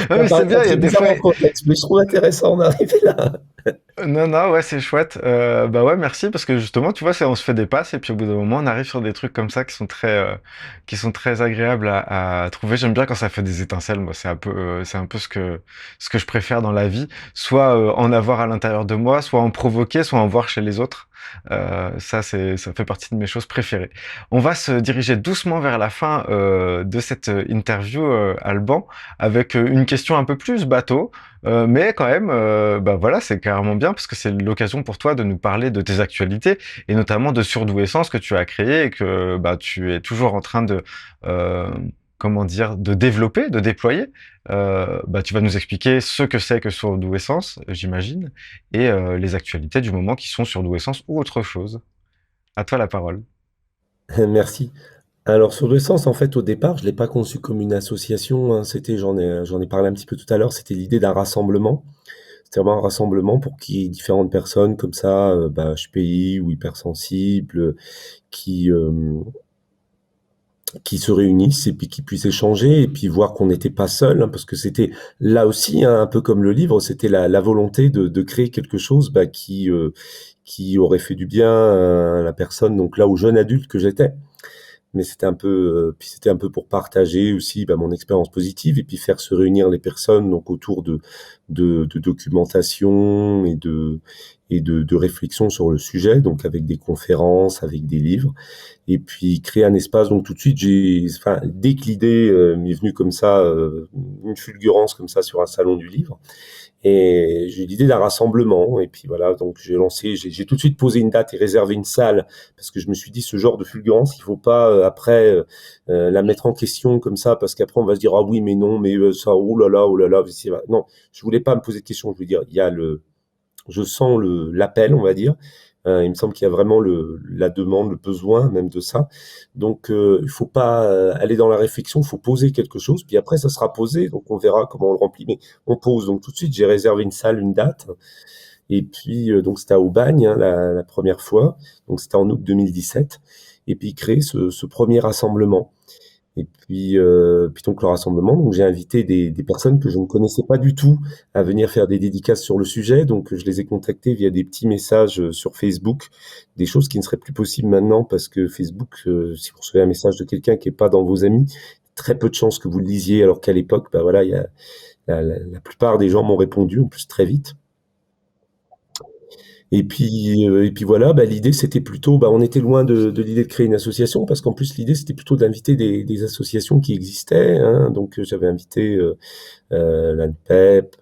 mais c'est paraîtra bien, il y a très des bizarre fois. en contexte, mais je trouve intéressant d'arriver là. Non, non, ouais, c'est chouette. Bah ouais, merci parce que justement, tu vois, on se fait des passes et puis au bout d'un moment, on arrive sur des trucs comme ça qui sont très agréables à trouver. J'aime bien quand ça fait des étincelles. Moi, c'est un peu ce que je préfère dans la vie. Soit en avoir à l'intérieur de moi, soit en provoquer, soit en voir chez les autres. Ça fait partie de mes choses préférées. On va se diriger doucement vers la fin de cette interview, Alban, avec une question un peu plus bateau. Mais quand même, bah voilà, c'est carrément bien parce que c'est l'occasion pour toi de nous parler de tes actualités et notamment de Surdouessance que tu as créé et que bah tu es toujours en train de euh, comment dire de développer, de déployer. Bah tu vas nous expliquer ce que c'est que Surdouessance, j'imagine, et les actualités du moment qui sont Surdouessance ou autre chose. À toi la parole. Merci. Alors sur le sens, en fait, au départ, je l'ai pas conçu comme une association, hein. J'en ai parlé un petit peu tout à l'heure, c'était l'idée d'un rassemblement. C'était vraiment un rassemblement pour qu'il y ait différentes personnes comme ça, bah, HPI ou hypersensibles, qui, qui se réunissent et puis qui puissent échanger et puis voir qu'on n'était pas seul, hein, parce que c'était là aussi, hein, un peu comme le livre, c'était la volonté de créer quelque chose bah, qui aurait fait du bien à la personne, donc là, au jeune adulte que j'étais. Mais c'était un peu pour partager aussi bah, mon expérience positive et puis faire se réunir les personnes donc autour de documentation et de réflexion sur le sujet, donc avec des conférences, avec des livres, et puis créer un espace. Donc tout de suite, enfin, dès que l'idée m'est venue comme ça, une fulgurance comme ça sur un salon du livre, et j'ai eu l'idée d'un rassemblement. Et puis voilà, donc j'ai tout de suite posé une date et réservé une salle parce que je me suis dit ce genre de fulgurance, il faut pas après la mettre en question comme ça parce qu'après on va se dire ah oui mais non mais ça oh là là, non, je voulais pas me poser de questions. Je veux dire, je sens l'appel, on va dire. Il me semble qu'il y a vraiment la demande, le besoin même de ça. Donc, il faut pas aller dans la réflexion, il faut poser quelque chose. Puis après, ça sera posé, donc on verra comment on le remplit. Mais on pose. Donc tout de suite, j'ai réservé une salle, une date. Et puis, donc c'était à Aubagne hein, la première fois. Donc c'était en août 2017. Et puis créer ce premier rassemblement. Et puis donc le rassemblement, donc j'ai invité des personnes que je ne connaissais pas du tout à venir faire des dédicaces sur le sujet. Donc je les ai contactés via des petits messages sur Facebook, des choses qui ne seraient plus possibles maintenant parce que Facebook, si vous recevez un message de quelqu'un qui est pas dans vos amis, très peu de chances que vous le lisiez, alors qu'à l'époque, bah voilà, la plupart des gens m'ont répondu, en plus très vite. Et puis voilà, bah, l'idée c'était plutôt, bah, on était loin de l'idée de créer une association parce qu'en plus l'idée c'était plutôt d'inviter des associations qui existaient, hein. Donc j'avais invité l'ANPEP,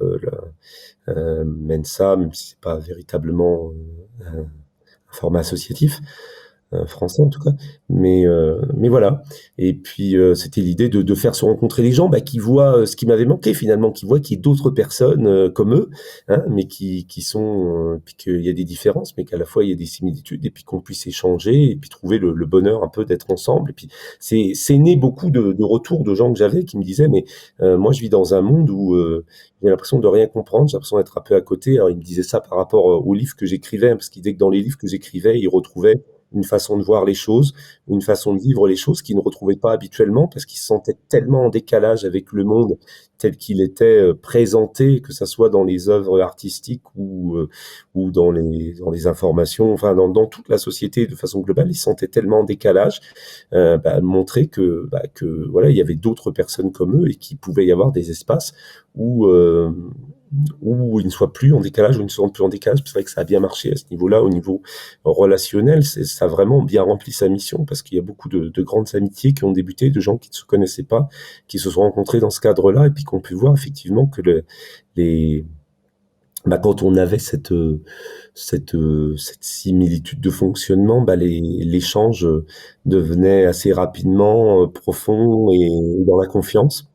Mensa, même si c'est pas véritablement un format associatif. français en tout cas. Mais voilà. Et puis c'était l'idée de faire se rencontrer les gens, qui voient ce qui m'avait manqué finalement, qui voient qu'il y a d'autres personnes comme eux, hein, mais qui sont, puis qu'il y a des différences, mais qu'à la fois il y a des similitudes, et puis qu'on puisse échanger, et puis trouver le bonheur un peu d'être ensemble. Et puis c'est né beaucoup de retours de gens que j'avais qui me disaient, mais moi je vis dans un monde où j'ai l'impression de rien comprendre, j'ai l'impression d'être un peu à côté. Alors ils me disaient ça par rapport aux livres que j'écrivais, hein, parce qu'ils disaient que dans les livres que j'écrivais, ils retrouvaient une façon de voir les choses, une façon de vivre les choses qu'ils ne retrouvaient pas habituellement parce qu'ils se sentaient tellement en décalage avec le monde tel qu'il était présenté, que ça soit dans les œuvres artistiques ou dans les informations, enfin dans toute la société de façon globale, ils se sentaient tellement en décalage, montrer que voilà, il y avait d'autres personnes comme eux et qu'il pouvait y avoir des espaces où où ils ne soient plus en décalage, ou ils ne se sentent plus en décalage. C'est vrai que ça a bien marché à ce niveau-là, au niveau relationnel, ça a vraiment bien rempli sa mission, parce qu'il y a beaucoup de grandes amitiés qui ont débuté, de gens qui ne se connaissaient pas, qui se sont rencontrés dans ce cadre-là, et puis qu'on pu voir effectivement que les, quand on avait cette similitude de fonctionnement, l'échange devenait assez rapidement profond et dans la confiance.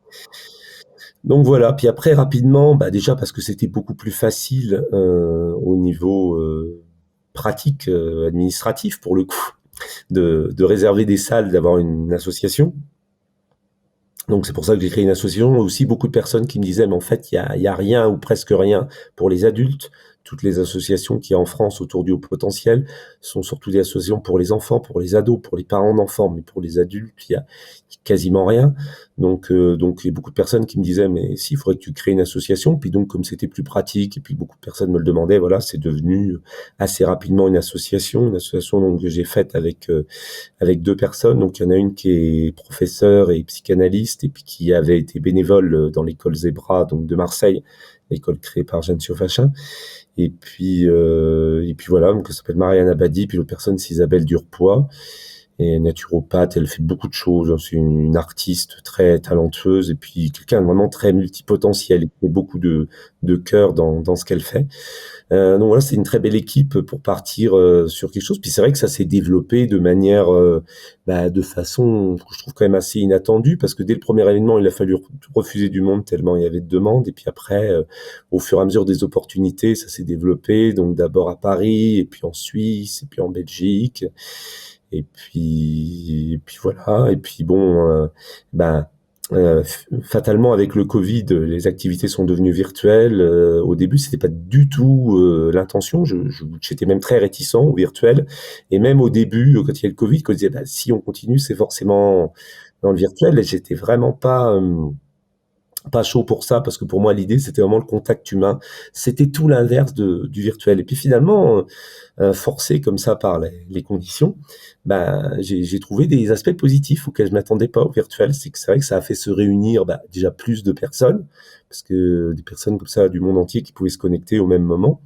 Donc voilà, puis après rapidement, déjà parce que c'était beaucoup plus facile au niveau pratique, administratif pour le coup, de réserver des salles, d'avoir une association. Donc c'est pour ça que j'ai créé une association. Aussi beaucoup de personnes qui me disaient, mais en fait, il y a rien ou presque rien pour les adultes. Toutes les associations qu'il y a en France autour du haut potentiel sont surtout des associations pour les enfants, pour les ados, pour les parents d'enfants, mais pour les adultes, il y a quasiment rien. Donc il y a beaucoup de personnes qui me disaient, mais si, il faudrait que tu crées une association. Puis donc, comme c'était plus pratique, et puis beaucoup de personnes me le demandaient, voilà, c'est devenu assez rapidement une association donc que j'ai faite avec deux personnes. Donc il y en a une qui est professeure et psychanalyste, et puis qui avait été bénévole dans l'école Zebra, donc de Marseille, l'école créée par Jeanne Siofachin. Et puis voilà, donc elle s'appelle Marianne Abadi, puis l'autre personne c'est Isabelle Durpois, et naturopathe, elle fait beaucoup de choses, hein. C'est une artiste très talentueuse, et puis quelqu'un de vraiment très multipotentiel, et qui met beaucoup de cœur dans ce qu'elle fait. Donc voilà, c'est une très belle équipe pour partir sur quelque chose. Puis c'est vrai que ça s'est développé de manière, de façon que je trouve quand même assez inattendue, parce que dès le premier événement, il a fallu refuser du monde tellement il y avait de demandes. Et puis après, au fur et à mesure des opportunités, ça s'est développé. Donc d'abord à Paris, et puis en Suisse, et puis en Belgique. Et puis voilà. Et puis bon, fatalement avec le Covid, les activités sont devenues virtuelles. Au début, c'était pas du tout l'intention. J'étais même très réticent au virtuel. Et même au début, quand il y a le Covid, quand on disait si on continue, c'est forcément dans le virtuel. Et j'étais vraiment pas chaud pour ça, parce que pour moi l'idée c'était vraiment le contact humain, c'était tout l'inverse du virtuel. Et puis finalement, forcé comme ça par les conditions, j'ai trouvé des aspects positifs auxquels je m'attendais pas au virtuel. C'est vrai que ça a fait se réunir déjà plus de personnes, parce que des personnes comme ça du monde entier qui pouvaient se connecter au même moment.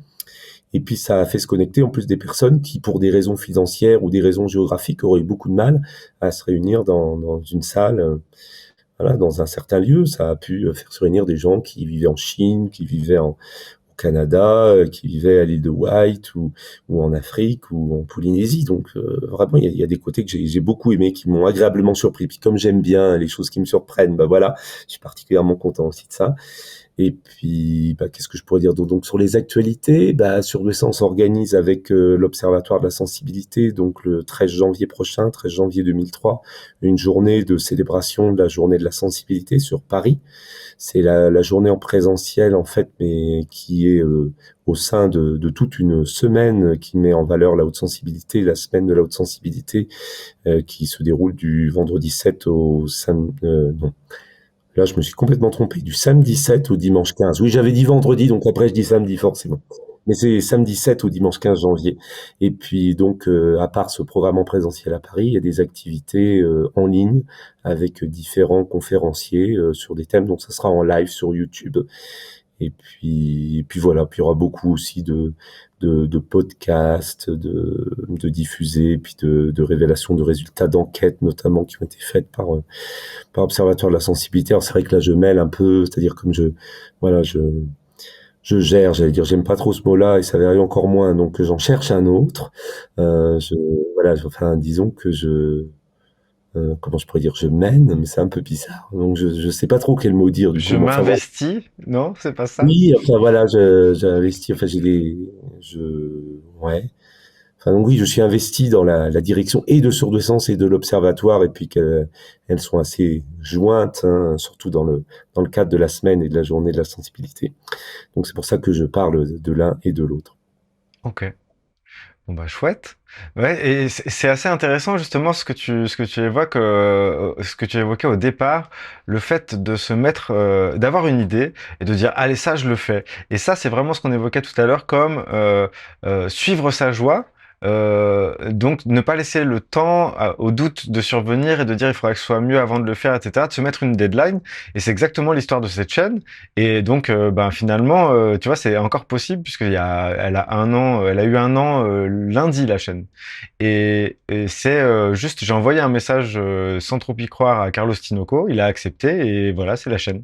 Et puis ça a fait se connecter en plus des personnes qui, pour des raisons financières ou des raisons géographiques, auraient eu beaucoup de mal à se réunir dans une salle, voilà, dans un certain lieu. Ça a pu faire se réunir des gens qui vivaient en Chine, qui vivaient au Canada, qui vivaient à l'île de White, ou en Afrique, ou en Polynésie. Donc vraiment, il y a des côtés que j'ai beaucoup aimé, qui m'ont agréablement surpris. Puis comme j'aime bien les choses qui me surprennent, voilà, je suis particulièrement content aussi de ça. Et puis, qu'est-ce que je pourrais dire d'autre? Donc, sur les actualités, sur le sens, on s'organise avec l'Observatoire de la sensibilité, donc le 13 janvier prochain, 13 janvier 2003, une journée de célébration de la journée de la sensibilité sur Paris. C'est la journée en présentiel, en fait, mais qui est au sein de toute une semaine qui met en valeur la haute sensibilité, la semaine de la haute sensibilité, qui se déroule du vendredi 7 au samedi... non. Là, je me suis complètement trompé. Du samedi 7 au dimanche 15. Oui, j'avais dit vendredi, donc après je dis samedi forcément. Mais c'est samedi 7 au dimanche 15 janvier. Et puis donc, à part ce programme en présentiel à Paris, il y a des activités en ligne avec différents conférenciers sur des thèmes. Donc ça sera en live sur YouTube. Et puis voilà, puis il y aura beaucoup aussi de podcasts, de diffusés, puis de révélations de résultats d'enquêtes, notamment qui ont été faites par Observatoire de la sensibilité. Alors c'est vrai que là je mêle un peu, c'est-à-dire comme voilà, je gère, j'allais dire, j'aime pas trop ce mot-là et ça varie encore moins, donc j'en cherche un autre. Je, voilà, enfin, disons que comment je pourrais dire, je mène, mais c'est un peu bizarre. Donc je sais pas trop quel mot dire du Je coup, mais enfin voilà. m'investis? Non, c'est pas ça? Oui, enfin voilà, j'ai investi, enfin ouais. Enfin donc oui, je suis investi dans la direction et de Surdouessance et de l'Observatoire, et puis qu'elles elles sont assez jointes, hein, surtout dans le cadre de la semaine et de la journée de la sensibilité. Donc c'est pour ça que je parle de l'un et de l'autre. Ok. Bon bah chouette. Ouais, et c'est assez intéressant justement ce que tu évoques, ce que tu évoquais au départ, le fait de se mettre, d'avoir une idée et de dire allez ça je le fais. Et ça c'est vraiment ce qu'on évoquait tout à l'heure comme suivre sa joie. Donc ne pas laisser le temps au doute de survenir et de dire il faudra que ce soit mieux avant de le faire, etc. De se mettre une deadline. Et c'est exactement l'histoire de cette chaîne. Et donc, ben finalement, tu vois, c'est encore possible puisqu'il y a, elle a un an, elle a eu un an lundi la chaîne. Et c'est juste, j'ai envoyé un message sans trop y croire à Carlos Tinoco, il a accepté et voilà, c'est la chaîne.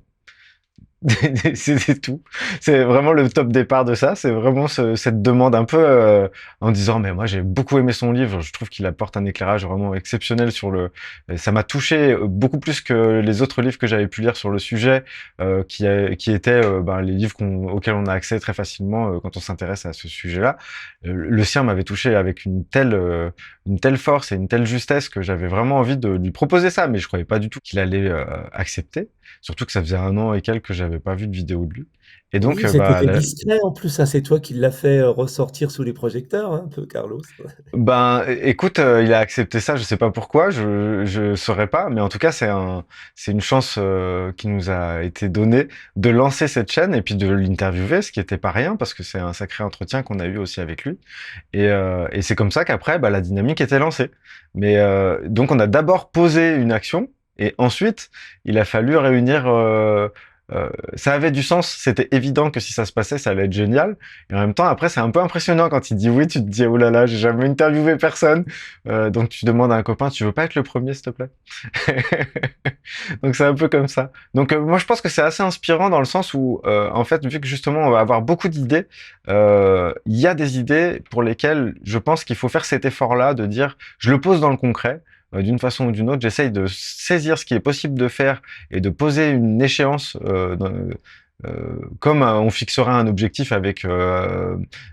C'est tout. C'est vraiment le top départ de ça. C'est vraiment cette demande un peu en disant mais moi j'ai beaucoup aimé son livre. Je trouve qu'il apporte un éclairage vraiment exceptionnel sur le. Ça m'a touché beaucoup plus que les autres livres que j'avais pu lire sur le sujet, qui étaient ben, les livres auxquels on a accès très facilement quand on s'intéresse à ce sujet-là. Le sien m'avait touché avec une telle force et une telle justesse que j'avais vraiment envie de lui proposer ça, mais je croyais pas du tout qu'il allait accepter. Surtout que ça faisait un an et quelques que j'avais pas vu de vidéo de lui. Et donc, Oui, c'était fait discret en plus, hein, c'est toi qui l'as fait ressortir sous les projecteurs, hein, un peu, Carlos. ben, écoute, il a accepté ça, je sais pas pourquoi, je saurais pas, mais en tout cas, c'est une chance qui nous a été donnée de lancer cette chaîne et puis de l'interviewer, ce qui était pas rien parce que c'est un sacré entretien qu'on a eu aussi avec lui. Et c'est comme ça qu'après, bah, la dynamique était lancée. Mais donc, on a d'abord posé une action et ensuite, il a fallu réunir. Ça avait du sens, c'était évident que si ça se passait, ça allait être génial. Et en même temps, après, c'est un peu impressionnant quand il dit oui, tu te dis oh là là, j'ai jamais interviewé personne. Donc tu demandes à un copain, tu veux pas être le premier, s'il te plaît? Donc c'est un peu comme ça. Donc moi je pense que c'est assez inspirant dans le sens où en fait vu que justement on va avoir beaucoup d'idées, il y a des idées pour lesquelles je pense qu'il faut faire cet effort-là de dire je le pose dans le concret. D'une façon ou d'une autre, j'essaye de saisir ce qui est possible de faire et de poser une échéance comme on fixera un objectif avec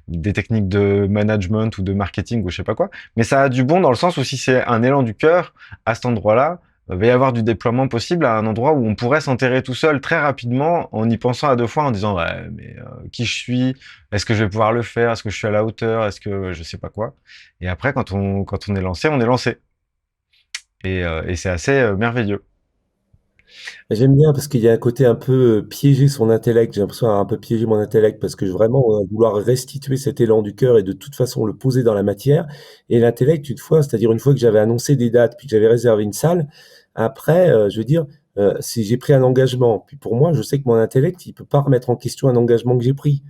des techniques de management ou de marketing ou je sais pas quoi. Mais ça a du bon dans le sens où si c'est un élan du cœur, à cet endroit-là, il va y avoir du déploiement possible à un endroit où on pourrait s'enterrer tout seul très rapidement en y pensant à deux fois en disant ouais mais qui je suis, est-ce que je vais pouvoir le faire, est-ce que je suis à la hauteur, est-ce que je sais pas quoi. Et après quand on est lancé, on est lancé et c'est assez merveilleux. J'aime bien parce qu'il y a un côté un peu piéger son intellect. J'ai l'impression d'avoir un peu piégé mon intellect parce que vraiment vouloir restituer cet élan du cœur et de toute façon le poser dans la matière. Et l'intellect, une fois, c'est-à-dire une fois que j'avais annoncé des dates puis que j'avais réservé une salle, après, je veux dire, si j'ai pris un engagement, puis pour moi, je sais que mon intellect, il peut pas remettre en question un engagement que j'ai pris.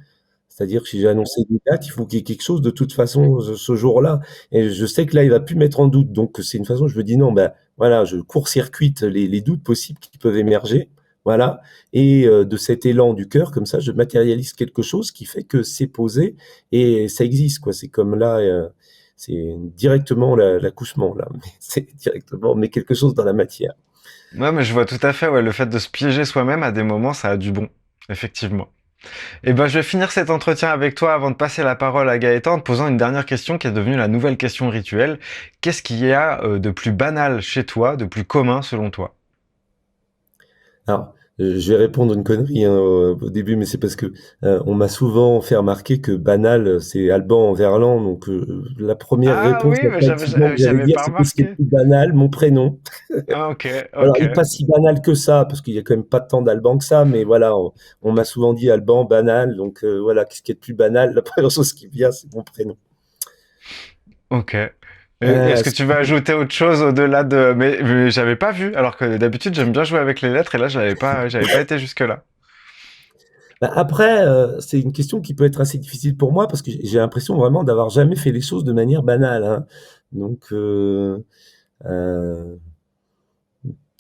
C'est-à-dire que si j'ai annoncé des dates, il faut qu'il y ait quelque chose de toute façon ce jour-là. Et je sais que là, il va plus mettre en doute. Donc c'est une façon, je me dis non, ben voilà, je court-circuite les doutes possibles qui peuvent émerger. Voilà. Et de cet élan du cœur, comme ça, je matérialise quelque chose qui fait que c'est posé et ça existe, quoi. C'est comme là, c'est directement l'accouchement, là. Mais c'est directement, mais quelque chose dans la matière. Ouais, mais je vois tout à fait, ouais, le fait de se piéger soi-même à des moments, ça a du bon, effectivement. Et ben, je vais finir cet entretien avec toi avant de passer la parole à Gaëtan en te posant une dernière question qui est devenue la nouvelle question rituelle. Qu'est-ce qu'il y a de plus banal chez toi, de plus commun selon toi? Alors, je vais répondre une connerie hein, au début, mais c'est parce que on m'a souvent fait remarquer que banal, c'est Alban en verlan. Donc, la première Ah réponse oui, mais effectivement que j'allais j'avais dire, pas c'est qu'est-ce qui est remarqué. plus banal, mon prénom. Ah, ok, Alors, ok. il est pas si banal que ça, parce qu'il y a quand même pas tant d'Alban que ça, mais voilà, on m'a souvent dit Alban banal. Donc voilà, qu'est-ce qui est de plus banal? La première chose qui vient, c'est mon prénom. Ok. Est-ce que tu veux Sinon, ajouter autre chose au-delà de... Mais j'avais pas vu, alors que d'habitude j'aime bien jouer avec les lettres et là j'avais pas été jusque-là. bah, après, c'est une question qui peut être assez difficile pour moi parce que j'ai l'impression vraiment d'avoir jamais fait les choses de manière banale, hein. Donc, euh,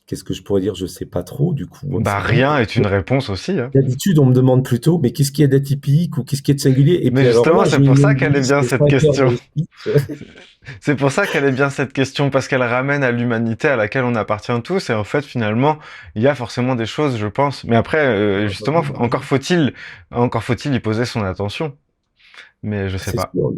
qu'est-ce que je pourrais dire? Je sais pas trop du coup, hein. Bah, C'est vraiment rien est une réponse aussi, hein. d'habitude, on me demande plutôt: «Mais qu'est-ce qu'il y a d'atypique ou qu'est-ce qu'il y a de singulier?» Et Mais puis alors justement, là, c'est j'ai pour une ça longue qu'elle est liste bien de cette 5 heures question. de speech. C'est pour ça qu'elle est bien cette question, parce qu'elle ramène à l'humanité à laquelle on appartient tous, et en fait, finalement, il y a forcément des choses, je pense. Mais après, Ah bah justement, oui, bah oui, encore faut-il y poser son attention. Mais je sais c'est pas. sûr.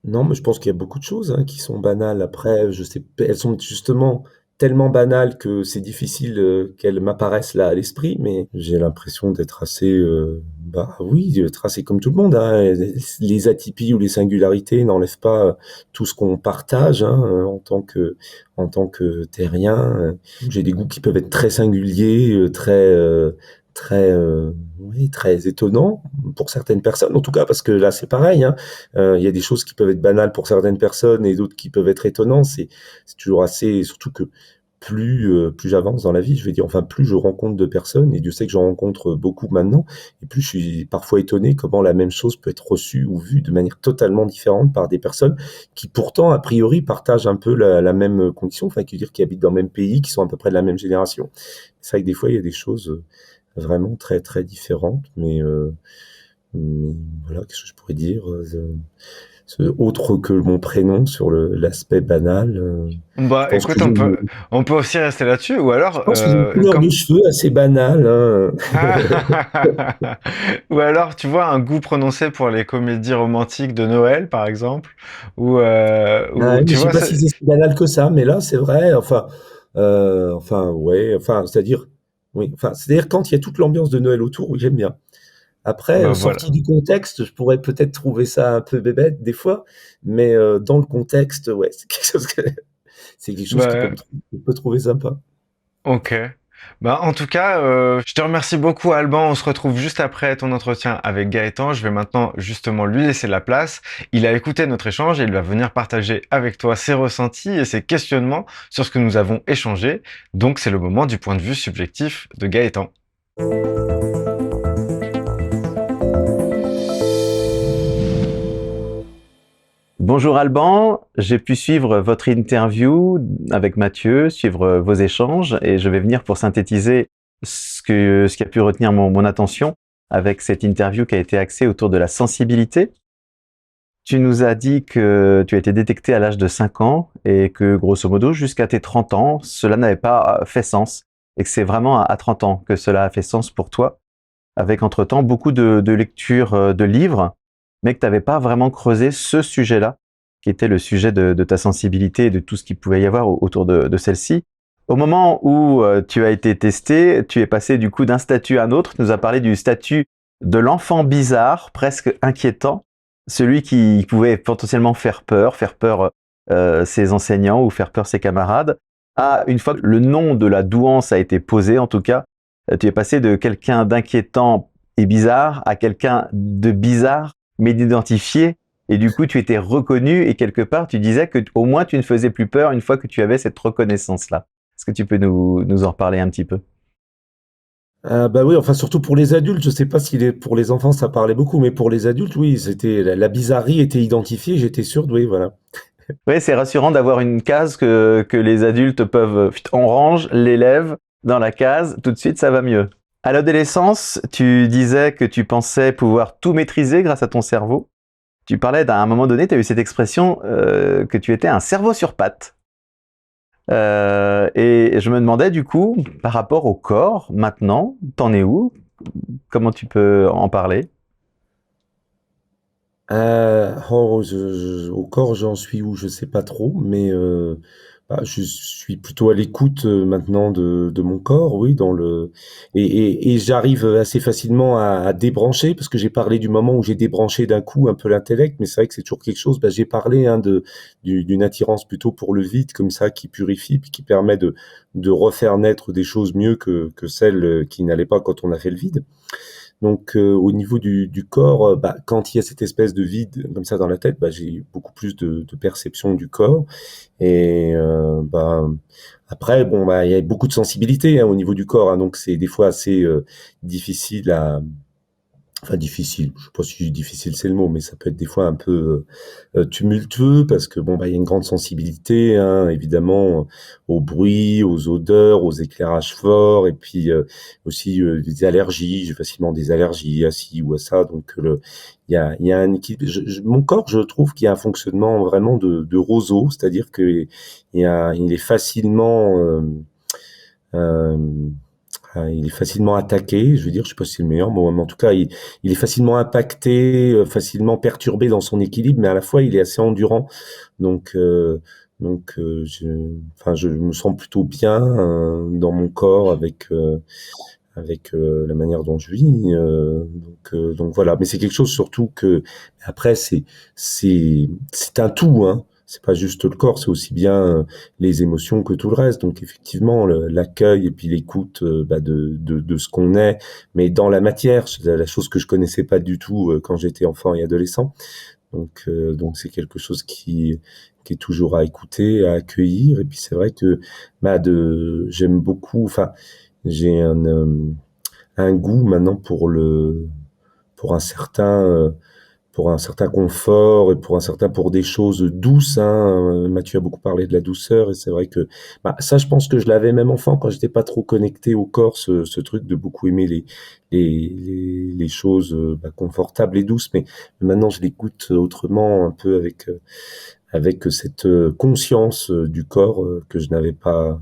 Non, mais je pense qu'il y a beaucoup de choses, hein, qui sont banales. Après, je sais p elles sont justement tellement banales que c'est difficile, qu'elles m'apparaissent là à l'esprit, mais j'ai l'impression d'être assez, bah, oui, d'être assez comme tout le monde, hein. Les atypies ou les singularités n'enlèvent pas tout ce qu'on partage, hein, en tant que terrien. J'ai des goûts qui peuvent être très singuliers, très, oui, très étonnants pour certaines personnes, en tout cas, parce que là, c'est pareil, hein. Il y a des choses qui peuvent être banales pour certaines personnes et d'autres qui peuvent être étonnantes. C'est toujours assez, surtout que plus j'avance dans la vie, je vais dire, enfin, plus je rencontre de personnes, et Dieu sait que j'en rencontre beaucoup maintenant, et plus je suis parfois étonné comment la même chose peut être reçue ou vue de manière totalement différente par des personnes qui pourtant, a priori, partagent un peu la même condition, enfin, qui veut dire qui habitent dans le même pays, qui sont à peu près de la même génération. C'est vrai que des fois, il y a des choses vraiment très, très différentes, mais voilà, qu'est-ce que je pourrais dire? Autre que mon prénom sur l'aspect banal, je Bah, pense que écoute, on peut aussi rester là-dessus, ou je alors, pense que j'ai une couleur de comme, cheveux assez banale, hein. ou alors, tu vois, un goût prononcé pour les comédies romantiques de Noël, par exemple, Ah ou ouais, mais tu je sais vois, pas si c'est si banal que ça, mais là, c'est vrai, enfin, ouais, enfin, c'est-à-dire, oui, enfin, c'est-à-dire quand il y a toute l'ambiance de Noël autour, oui, j'aime bien. Après, bah sorti voilà. du contexte, je pourrais peut-être trouver ça un peu bébête des fois, mais dans le contexte, ouais, c'est quelque chose Bah, qui peut trouver sympa. ok. Bah, en tout cas, je te remercie beaucoup, Alban. On se retrouve juste après ton entretien avec Gaëtan. Je vais maintenant justement lui laisser la place. Il a écouté notre échange et il va venir partager avec toi ses ressentis et ses questionnements sur ce que nous avons échangé. Donc, c'est le moment du point de vue subjectif de Gaëtan. Bonjour Alban, j'ai pu suivre votre interview avec Mathieu, suivre vos échanges et je vais venir pour synthétiser ce qui a pu retenir mon attention avec cette interview qui a été axée autour de la sensibilité. Tu nous as dit que tu as été détecté à l'âge de 5 ans et que grosso modo jusqu'à tes 30 ans, cela n'avait pas fait sens et que c'est vraiment à 30 ans que cela a fait sens pour toi, avec entre-temps beaucoup de lectures de livres, mais que tu n'avais pas vraiment creusé ce sujet-là, qui était le sujet de ta sensibilité et de tout ce qu'il pouvait y avoir autour de celle-ci. Au moment où tu as été testé, tu es passé du coup d'un statut à un autre. Tu nous as parlé du statut de l'enfant bizarre, presque inquiétant, celui qui pouvait potentiellement faire peur ses enseignants ou faire peur ses camarades, à une fois que le nom de la douance a été posé, en tout cas, tu es passé de quelqu'un d'inquiétant et bizarre à quelqu'un de bizarre mais d'identifié. Et du coup, tu étais reconnu et quelque part, tu disais que au moins tu ne faisais plus peur une fois que tu avais cette reconnaissance-là. Est-ce que tu peux nous en reparler un petit peu? Ah bah oui, enfin surtout pour les adultes, je sais pas si pour les enfants ça parlait beaucoup, mais pour les adultes, oui, c'était la bizarrerie était identifiée, j'étais sûr de oui, voilà. Oui, c'est rassurant d'avoir une case que les adultes peuvent. On range l'élève dans la case, tout de suite ça va mieux. À l'adolescence, tu disais que tu pensais pouvoir tout maîtriser grâce à ton cerveau. Tu parlais d'un moment donné, tu as eu cette expression que tu étais un cerveau sur pattes. Et je me demandais du coup, par rapport au corps, maintenant, t'en es où? Comment tu peux en parler? Oh, au corps, j'en suis où? Je sais pas trop, mais bah, je suis plutôt à l'écoute maintenant de mon corps, oui, et j'arrive assez facilement à débrancher, parce que j'ai parlé du moment où j'ai débranché d'un coup un peu l'intellect, mais c'est vrai que c'est toujours quelque chose. Bah, j'ai parlé hein, d'une attirance plutôt pour le vide, comme ça, qui purifie, puis qui permet de refaire naître des choses mieux que celles qui n'allaient pas quand on a fait le vide. Donc, au niveau du corps, bah, quand il y a cette espèce de vide comme ça dans la tête, bah, j'ai beaucoup plus de perception du corps, et bah, après bon, bah, il y a beaucoup de sensibilité, hein, au niveau du corps, hein, donc c'est des fois assez difficile enfin difficile, je sais pas si difficile c'est le mot, mais ça peut être des fois un peu tumultueux parce que bon bah il y a une grande sensibilité hein, évidemment au bruit, aux odeurs, aux éclairages forts et puis aussi des allergies, j'ai facilement des allergies à ci ou à ça donc il y a un équilibre. Mon corps, je trouve qu'il y a un fonctionnement vraiment de roseau, c'est-à-dire que il est facilement euh, il est facilement attaqué, je veux dire, je sais pas si c'est le meilleur mot, mais en tout cas, il est facilement impacté, facilement perturbé dans son équilibre, mais à la fois, il est assez endurant. Donc, je me sens plutôt bien dans mon corps avec la manière dont je vis. Donc voilà. Mais c'est quelque chose surtout que après, c'est un tout, hein. C'est pas juste le corps, c'est aussi bien les émotions que tout le reste. Donc effectivement, l'accueil et puis l'écoute bah, de ce qu'on est, mais dans la matière, c'est la chose que je connaissais pas du tout quand j'étais enfant et adolescent. Donc c'est quelque chose qui est toujours à écouter, à accueillir. Et puis c'est vrai que bah, j'aime beaucoup. Enfin, j'ai un goût maintenant pour un certain pour un certain confort et pour des choses douces. Hein. Mathieu a beaucoup parlé de la douceur et c'est vrai que bah, ça, je pense que je l'avais même enfant quand j'étais pas trop connecté au corps, ce truc de beaucoup aimer les choses bah, confortables et douces. Mais maintenant, je l'écoute autrement, un peu avec cette conscience du corps que je n'avais pas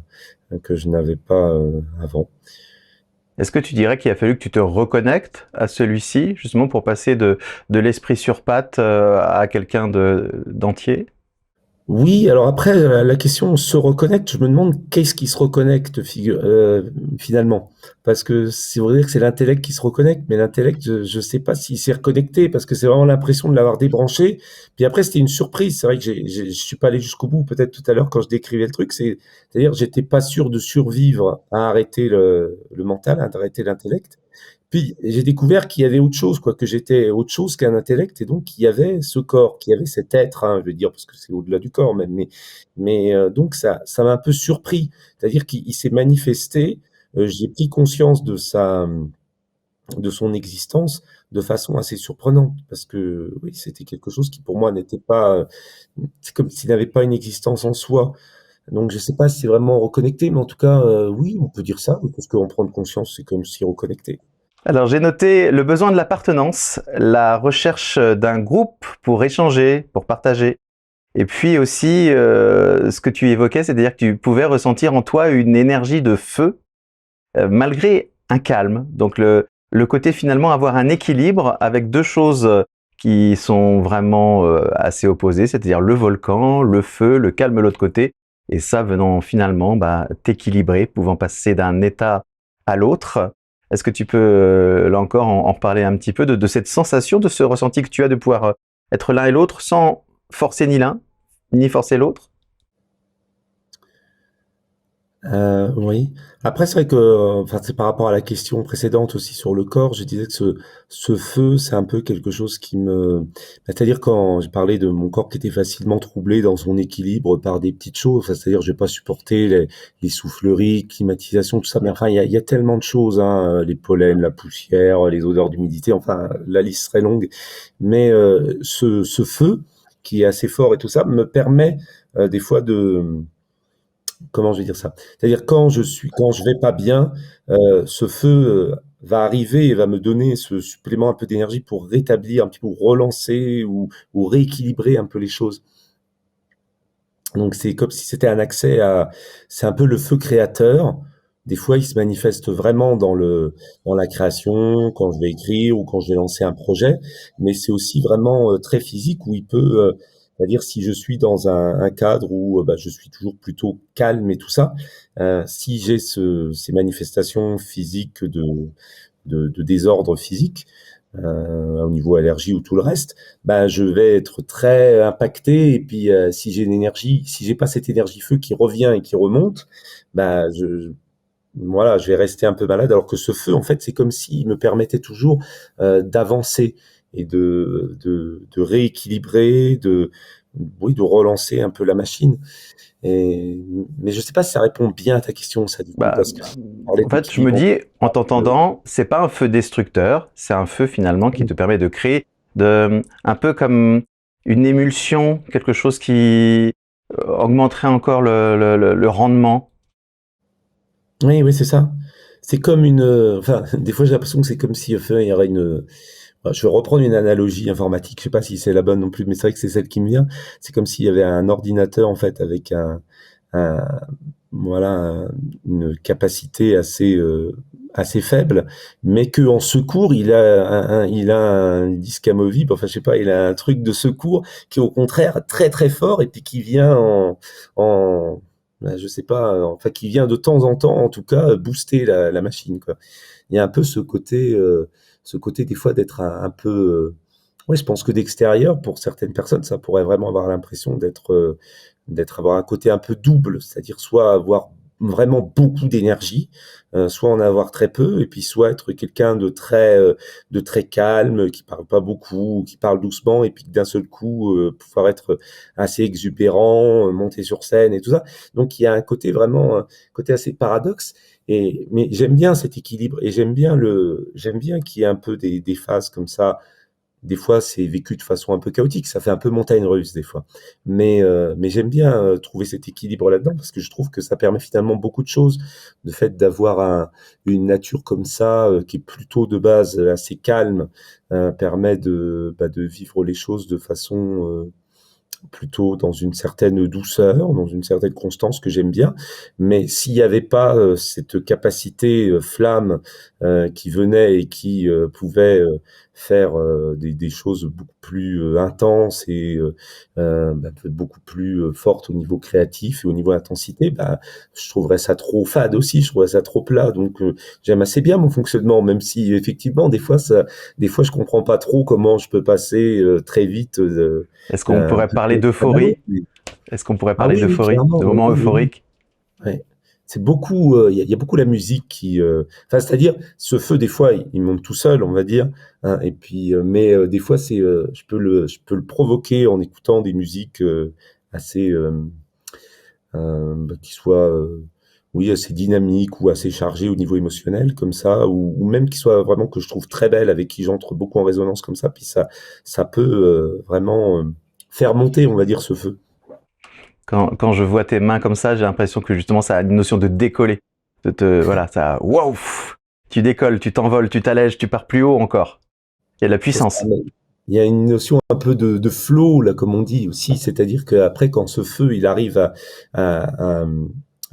avant. Est-ce que tu dirais qu'il a fallu que tu te reconnectes à celui-ci, justement pour passer de l'esprit sur pattes à quelqu'un d'entier? Oui, alors après, la question se reconnecte, je me demande qu'est-ce qui se reconnecte finalement. Parce que c'est vrai que c'est l'intellect qui se reconnecte, mais l'intellect, je sais pas s'il s'est reconnecté, parce que c'est vraiment l'impression de l'avoir débranché. Puis après, c'était une surprise. C'est vrai que je suis pas allé jusqu'au bout, peut-être tout à l'heure quand je décrivais le truc. C'est-à-dire, j'étais pas sûr de survivre à arrêter le mental, à arrêter l'intellect. Puis j'ai découvert qu'il y avait autre chose, quoi, que j'étais autre chose qu'un intellect, et donc qu'il y avait ce corps, qu'il y avait cet être, hein, je veux dire, parce que c'est au-delà du corps même. Mais donc ça m'a un peu surpris, c'est-à-dire qu'il s'est manifesté. J'ai pris conscience de son existence de façon assez surprenante, parce que oui, c'était quelque chose qui pour moi n'était pas, c'est comme s'il n'avait pas une existence en soi. Donc je sais pas si c'est vraiment reconnecté, mais en tout cas, oui, on peut dire ça, oui, parce qu'en prendre conscience, c'est comme si reconnecté. Alors j'ai noté le besoin de l'appartenance, la recherche d'un groupe pour échanger, pour partager. Et puis aussi ce que tu évoquais, c'est-à-dire que tu pouvais ressentir en toi une énergie de feu malgré un calme. Donc le côté finalement avoir un équilibre avec deux choses qui sont vraiment assez opposées, c'est-à-dire le volcan, le feu, le calme de l'autre côté, et ça venant finalement bah, t'équilibrer, pouvant passer d'un état à l'autre. Est-ce que tu peux là encore en reparler un petit peu de cette sensation, de ce ressenti que tu as de pouvoir être l'un et l'autre sans forcer ni l'un, ni forcer l'autre? Oui. Après, c'est vrai que, enfin, c'est par rapport à la question précédente aussi sur le corps, je disais que ce feu, c'est un peu quelque chose qui c'est-à-dire quand j'ai parlé de mon corps qui était facilement troublé dans son équilibre par des petites choses, enfin, c'est-à-dire j'ai pas supporté les souffleries, climatisation, tout ça, mais enfin, il y a tellement de choses, hein, les pollens, la poussière, les odeurs d'humidité, enfin, la liste serait longue. Mais ce feu, qui est assez fort et tout ça, me permet des fois comment je vais dire ça? C'est-à-dire quand je vais pas bien, ce feu va arriver et va me donner ce supplément un peu d'énergie pour rétablir un petit peu, ou relancer ou rééquilibrer un peu les choses. Donc c'est comme si c'était un accès à, c'est un peu le feu créateur. Des fois, il se manifeste vraiment dans la création, quand je vais écrire ou quand je vais lancer un projet, mais c'est aussi vraiment très physique où il peut, c'est-à-dire si je suis dans un cadre où bah, je suis toujours plutôt calme et tout ça, si j'ai ces manifestations physiques de désordre physique, au niveau allergie ou tout le reste, bah, je vais être très impacté. Et puis, si j'ai une énergie, si j'ai pas cette énergie feu qui revient et qui remonte, bah, voilà, je vais rester un peu malade. Alors que ce feu, en fait, c'est comme s'il me permettait toujours d'avancer et de rééquilibrer, oui, de relancer un peu la machine. Mais je sais pas si ça répond bien à ta question, ça, du coup, Bah, parce que tu parlais en fait, je me d'équilibre dis, en entre, t'entendant, c'est pas un feu destructeur, c'est un feu finalement qui te permet de créer un peu comme une émulsion, quelque chose qui augmenterait encore le rendement. oui, oui, c'est ça. C'est comme enfin, des fois, j'ai l'impression que c'est comme si, enfin, il y aurait je vais reprendre une analogie informatique, je sais pas si c'est la bonne non plus, mais c'est vrai que c'est celle qui me vient. C'est comme s'il y avait un ordinateur, en fait, avec un voilà, une capacité assez faible, mais que en secours, il a un disque amovible, enfin, je sais pas, il a un truc de secours qui est au contraire très, très fort et puis qui vient je sais pas, enfin, qui vient de temps en temps, en tout cas, booster la machine, quoi. Il y a un peu ce côté des fois d'être un peu, ouais, je pense que d'extérieur, pour certaines personnes, ça pourrait vraiment avoir l'impression avoir un côté un peu double, c'est-à-dire soit avoir vraiment beaucoup d'énergie, soit en avoir très peu, et puis soit être quelqu'un de très calme, qui parle pas beaucoup, qui parle doucement, et puis d'un seul coup pouvoir être assez exubérant, monter sur scène et tout ça. Donc il y a un côté vraiment, un côté assez paradoxe. Mais j'aime bien cet équilibre et j'aime bien qu'il y ait un peu des phases comme ça. Des fois, c'est vécu de façon un peu chaotique, ça fait un peu montagne russe des fois. Mais j'aime bien trouver cet équilibre là-dedans parce que je trouve que ça permet finalement beaucoup de choses. Le fait d'avoir une nature comme ça, qui est plutôt de base assez calme, permet de vivre les choses de façon plutôt dans une certaine douceur, dans une certaine constance que j'aime bien. Mais s'il n'y avait pas cette capacité flamme qui venait et qui pouvait faire des choses beaucoup plus intenses et peut-être beaucoup plus fortes au niveau créatif et au niveau intensité, je trouverais ça trop fade aussi, je trouverais ça trop plat. Donc j'aime assez bien mon fonctionnement, même si effectivement des fois je comprends pas trop comment je peux passer très vite Est-ce qu'on pourrait de parler à d'euphorie? l'autre, mais Est-ce qu'on pourrait ah parler oui, oui, d'euphorie, clairement, de oui, moments oui, oui, oui. euphoriques? Ouais. C'est beaucoup, il y a beaucoup la musique qui, enfin, c'est-à-dire, ce feu, des fois, il monte tout seul, on va dire, hein, et puis, des fois, je peux le provoquer en écoutant des musiques assez, qui soient, oui, assez dynamiques ou assez chargées au niveau émotionnel, comme ça, ou même qui soient vraiment que je trouve très belles, avec qui j'entre beaucoup en résonance comme ça, puis ça peut vraiment faire monter, on va dire, ce feu. Quand je vois tes mains comme ça, j'ai l'impression que justement ça a une notion de décoller. Voilà, ça, waouh! Tu décolles, tu t'envoles, tu t'allèges, tu pars plus haut encore. Il y a de la C'est ça, puissance. mais il y a une notion un peu de flow, là, comme on dit aussi, c'est-à-dire qu'après, quand ce feu, il arrive à,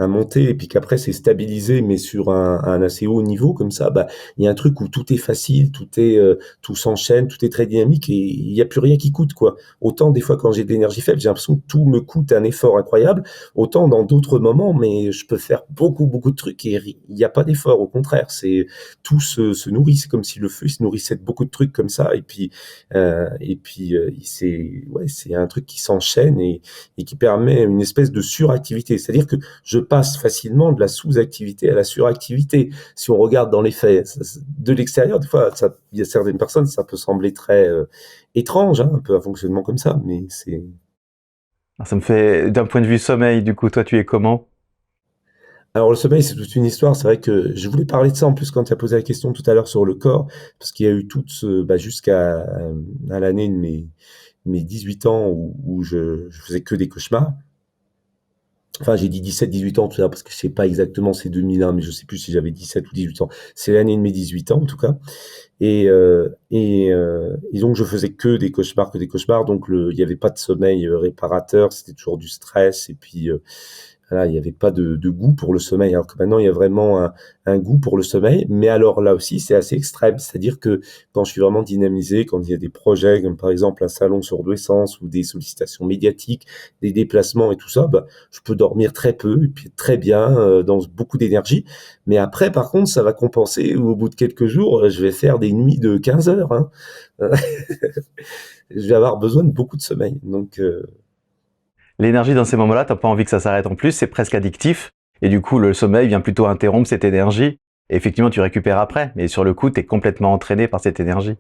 à monter, et puis qu'après, c'est stabilisé, mais sur un assez haut niveau, comme ça, il y a un truc où tout est facile, tout s'enchaîne, tout est très dynamique, et il n'y a plus rien qui coûte, quoi. Autant, des fois, quand j'ai de l'énergie faible, j'ai l'impression que tout me coûte un effort incroyable, autant dans d'autres moments, mais je peux faire beaucoup, beaucoup de trucs, et il n'y a pas d'effort, au contraire, tout se nourrit. C'est comme si le feu il se nourrissait de beaucoup de trucs comme ça. C'est un truc qui s'enchaîne et qui permet une espèce de suractivité. C'est-à-dire que je passe facilement de la sous-activité à la suractivité. Si on regarde dans les faits, de l'extérieur, des fois, il y a certaines personnes, ça peut sembler très étrange, hein, un peu un fonctionnement comme ça, mais c'est... Alors, ça me fait, d'un point de vue sommeil, du coup, toi, tu es comment? Alors le sommeil, c'est toute une histoire. C'est vrai que je voulais parler de ça en plus quand tu as posé la question tout à l'heure sur le corps, parce qu'il y a eu jusqu'à à l'année de mes 18 ans où je faisais que des cauchemars. Enfin, j'ai dit 17-18 ans tout à l'heure parce que je sais pas exactement c'est 2001, mais je sais plus si j'avais 17 ou 18 ans. C'est l'année de mes 18 ans en tout cas. Et donc je faisais que des cauchemars. Donc il y avait pas de sommeil réparateur, c'était toujours du stress. Et puis voilà, il n'y avait pas de goût pour le sommeil, alors que maintenant il y a vraiment un goût pour le sommeil. Mais alors là aussi, c'est assez extrême. C'est-à-dire que quand je suis vraiment dynamisé, quand il y a des projets comme par exemple un salon sur 2 sens ou des sollicitations médiatiques, des déplacements et tout ça, je peux dormir très peu et puis être très bien, dans beaucoup d'énergie. Mais après, par contre, ça va compenser. Au bout de quelques jours, je vais faire des nuits de 15 heures, hein. Je vais avoir besoin de beaucoup de sommeil. Donc, L'énergie dans ces moments-là, t'as pas envie que ça s'arrête en plus, c'est presque addictif. Et du coup, le sommeil vient plutôt interrompre cette énergie. Et effectivement, tu récupères après. Mais sur le coup, t'es complètement entraîné par cette énergie.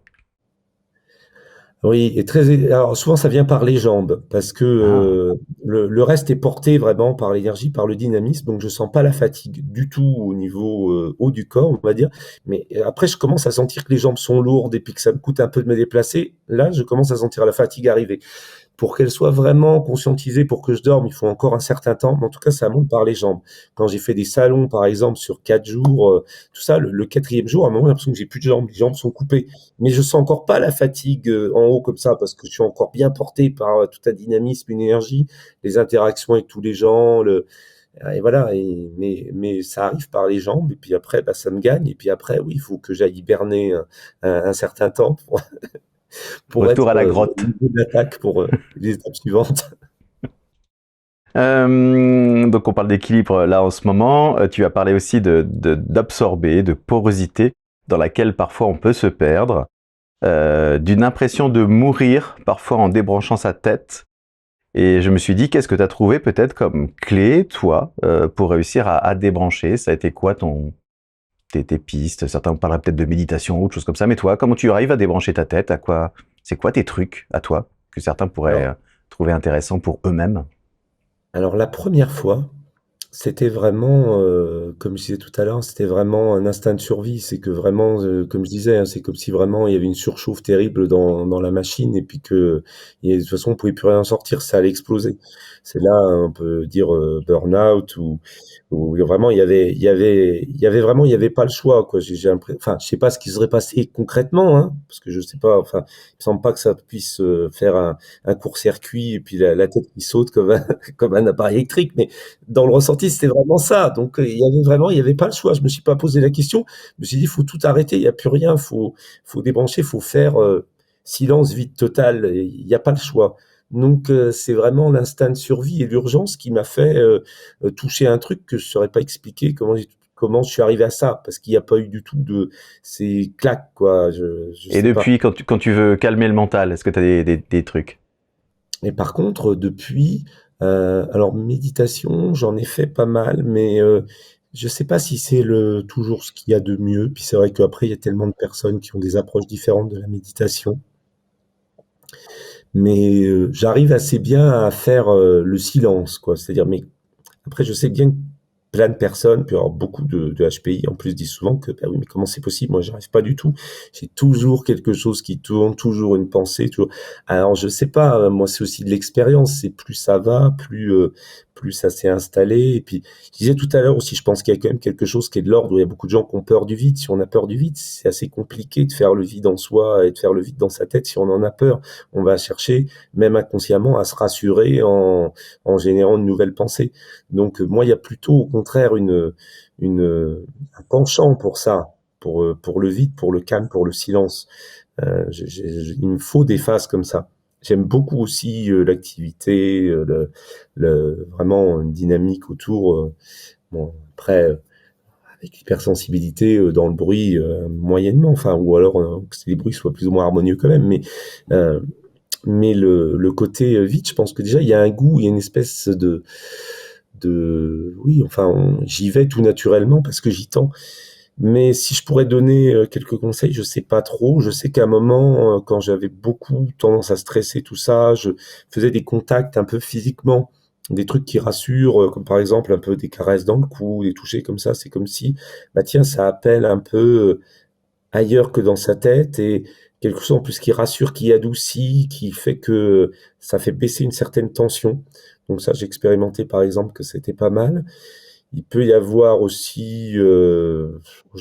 Oui, et alors souvent ça vient par les jambes, parce que Ah, le reste est porté vraiment par l'énergie, par le dynamisme, donc je sens pas la fatigue du tout au niveau haut du corps, on va dire. Mais après, je commence à sentir que les jambes sont lourdes et puis que ça me coûte un peu de me déplacer. Là, je commence à sentir la fatigue arriver. Pour qu'elle soit vraiment conscientisée, pour que je dorme, il faut encore un certain temps, mais en tout cas, ça monte par les jambes. Quand j'ai fait des salons, par exemple, sur 4 jours, tout ça, le 4e jour, à un moment, j'ai l'impression que j'ai plus de jambes, les jambes sont coupées. Mais je sens encore pas la fatigue en haut comme ça, parce que je suis encore bien porté par tout un dynamisme, une énergie, les interactions avec tous les gens, et voilà. Mais ça arrive par les jambes, et puis après, bah, ça me gagne. Et puis après, oui, il faut que j'aille hiberner un certain temps pour retour être à la au grotte. niveau d'attaque pour les étapes suivantes. Donc on parle d'équilibre là en ce moment. Tu as parlé aussi d'absorber, de porosité dans laquelle parfois on peut se perdre, d'une impression de mourir parfois en débranchant sa tête. Et je me suis dit, qu'est-ce que tu as trouvé peut-être comme clé, toi, pour réussir à débrancher? Ça a été quoi tes pistes? Certains parleraient peut-être de méditation ou autre chose comme ça. Mais toi, comment tu arrives à débrancher ta tête? C'est quoi tes trucs à toi que certains pourraient Alors, trouver intéressants pour eux-mêmes? alors la première fois, c'était vraiment, comme je disais tout à l'heure, c'était vraiment un instinct de survie. C'est que vraiment, comme je disais, hein, c'est comme si vraiment il y avait une surchauffe terrible dans la machine et puis que et de toute façon on pouvait plus rien en sortir, ça allait exploser. C'est là, on peut dire, burn-out ou vraiment il y avait pas le choix, quoi. Enfin, je sais pas ce qui serait passé concrètement, hein, parce que je sais pas, enfin, il me semble pas que ça puisse, faire un court-circuit et puis la tête qui saute comme un comme un appareil électrique, mais dans le ressenti, c'était vraiment ça. Donc, il y avait pas le choix. Je me suis pas posé la question. Je me suis dit: «Il faut tout arrêter, il y a plus rien, faut débrancher, faut faire, silence, vide total et il y a pas le choix». Donc, c'est vraiment l'instinct de survie et l'urgence qui m'a fait, toucher un truc que je saurais pas expliquer comment je suis arrivé à ça. Parce qu'il y a pas eu du tout de c'est clac, quoi, je Et sais pas. depuis, quand tu veux calmer le mental, est-ce que tu as des trucs? Et par contre, depuis, alors méditation, j'en ai fait pas mal, mais je sais pas si c'est le toujours ce qu'il y a de mieux. Puis c'est vrai qu'après, il y a tellement de personnes qui ont des approches différentes de la méditation. Mais j'arrive assez bien à faire, le silence, quoi. C'est-à-dire mais après, je sais bien que plein de personnes, puis alors beaucoup de HPI en plus disent souvent que, bah oui, mais comment c'est possible? Moi, j'arrive pas du tout. J'ai toujours quelque chose qui tourne, toujours une pensée, toujours. Alors, je sais pas, moi, c'est aussi de l'expérience. C'est plus ça va, plus ça s'est installé. Et puis, je disais tout à l'heure aussi, je pense qu'il y a quand même quelque chose qui est de l'ordre où il y a beaucoup de gens qui ont peur du vide. Si on a peur du vide, c'est assez compliqué de faire le vide en soi et de faire le vide dans sa tête. Si on en a peur, on va chercher, même inconsciemment, à se rassurer en générant de nouvelles pensées. Donc moi, il y a plutôt au contraire un penchant pour ça, pour le vide, pour le calme, pour le silence. Il me faut des phases comme ça. J'aime beaucoup aussi l'activité, vraiment une dynamique autour. Bon, après, avec l'hypersensibilité dans le bruit, moyennement, enfin, ou alors que les bruits soient plus ou moins harmonieux quand même. Euh, mais le côté vide, je pense que déjà, il y a un goût, il y a une espèce oui, enfin, j'y vais tout naturellement parce que j'y tends. Mais si je pourrais donner quelques conseils, je sais pas trop. Je sais qu'à un moment, quand j'avais beaucoup tendance à stresser tout ça, je faisais des contacts un peu physiquement, des trucs qui rassurent, comme par exemple un peu des caresses dans le cou, des touchés comme ça. C'est comme si, bah tiens, ça appelle un peu ailleurs que dans sa tête et quelque chose en plus qui rassure, qui adoucit, qui fait que ça fait baisser une certaine tension. Donc ça, j'ai expérimenté par exemple que c'était pas mal. Il peut y avoir aussi, je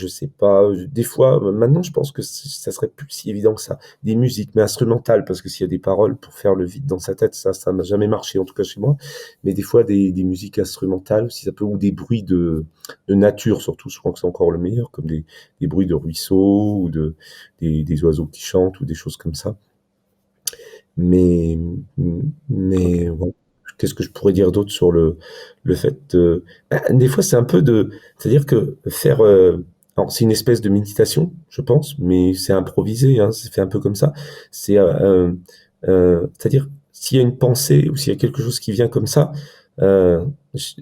sais pas, des fois, maintenant je pense que ça serait plus si évident que ça, des musiques, mais instrumentales, parce que s'il y a des paroles pour faire le vide dans sa tête, ça m'a jamais marché, en tout cas chez moi. Mais des fois, des musiques instrumentales, si ça peut, ou des bruits de nature, surtout, je crois que c'est encore le meilleur, comme des bruits de ruisseaux, ou des oiseaux qui chantent, ou des choses comme ça. Mais, ouais. Qu'est-ce que je pourrais dire d'autre sur le fait de, des fois, c'est un peu c'est-à-dire que faire, alors c'est une espèce de méditation, je pense, mais c'est improvisé, hein, c'est fait un peu comme ça. C'est, c'est-à-dire, s'il y a une pensée ou s'il y a quelque chose qui vient comme ça, euh,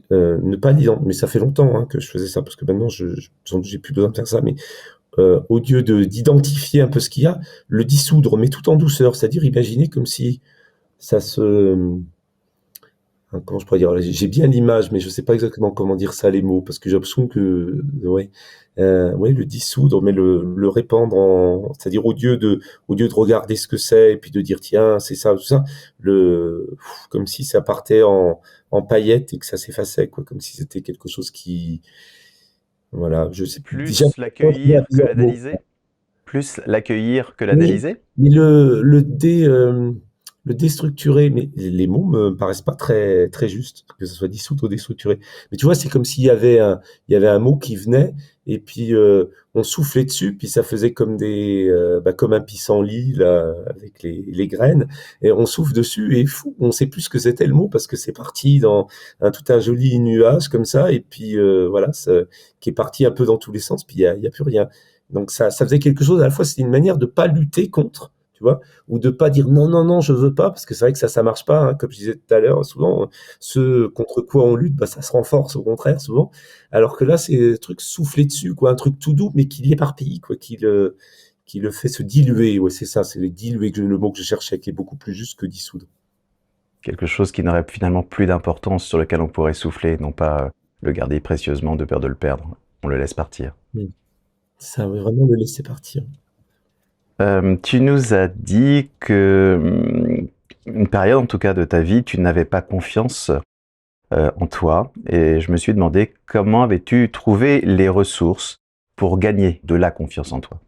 ne pas dire, mais ça fait longtemps hein, que je faisais ça, parce que maintenant, sans doute, j'ai plus besoin de faire ça, mais au lieu d'identifier un peu ce qu'il y a, le dissoudre, mais tout en douceur. C'est-à-dire imaginer comme si ça se... Comment je pourrais dire? J'ai bien l'image, mais je sais pas exactement comment dire ça, les mots, parce que j'ai l'impression que, ouais, ouais, le dissoudre, mais le répandre c'est-à-dire au lieu de regarder ce que c'est et puis de dire tiens, c'est ça, tout ça, comme si ça partait en paillettes et que ça s'effaçait, quoi, comme si c'était quelque chose qui, voilà, je sais plus. Déjà, Plus l'accueillir que l'analyser? Plus l'accueillir que oui, l'analyser? mais le déstructurer, mais les mots me paraissent pas très justes, que ce soit dissoudre ou déstructurer. Mais tu vois, c'est comme s'il y avait il y avait un mot qui venait, et puis on soufflait dessus, puis ça faisait comme comme un pissenlit là, avec les graines, et on souffle dessus, et fou, on sait plus ce que c'était le mot parce que c'est parti dans tout un joli nuage comme ça, et puis voilà, qui est parti un peu dans tous les sens, puis il y a plus rien. Donc ça faisait quelque chose, à la fois c'était une manière de pas lutter contre, tu vois, ou de pas dire non, non, non, je veux pas, parce que c'est vrai que ça marche pas, hein, comme je disais tout à l'heure, souvent, ce contre quoi on lutte, bah, ça se renforce au contraire, souvent, alors que là, c'est un truc soufflé dessus, quoi, un truc tout doux, mais qui l'éparpille, quoi, qui le fait se diluer, ouais, c'est ça, c'est le diluer, le mot que je cherchais, qui est beaucoup plus juste que dissoudre. Quelque chose qui n'aurait finalement plus d'importance, sur lequel on pourrait souffler, non pas le garder précieusement de peur de le perdre. On le laisse partir. Mm. Ça veut vraiment le laisser partir. Tu nous as dit que une période, en tout cas, de ta vie, tu n'avais pas confiance en toi, et je me suis demandé comment avais-tu trouvé les ressources pour gagner de la confiance en toi?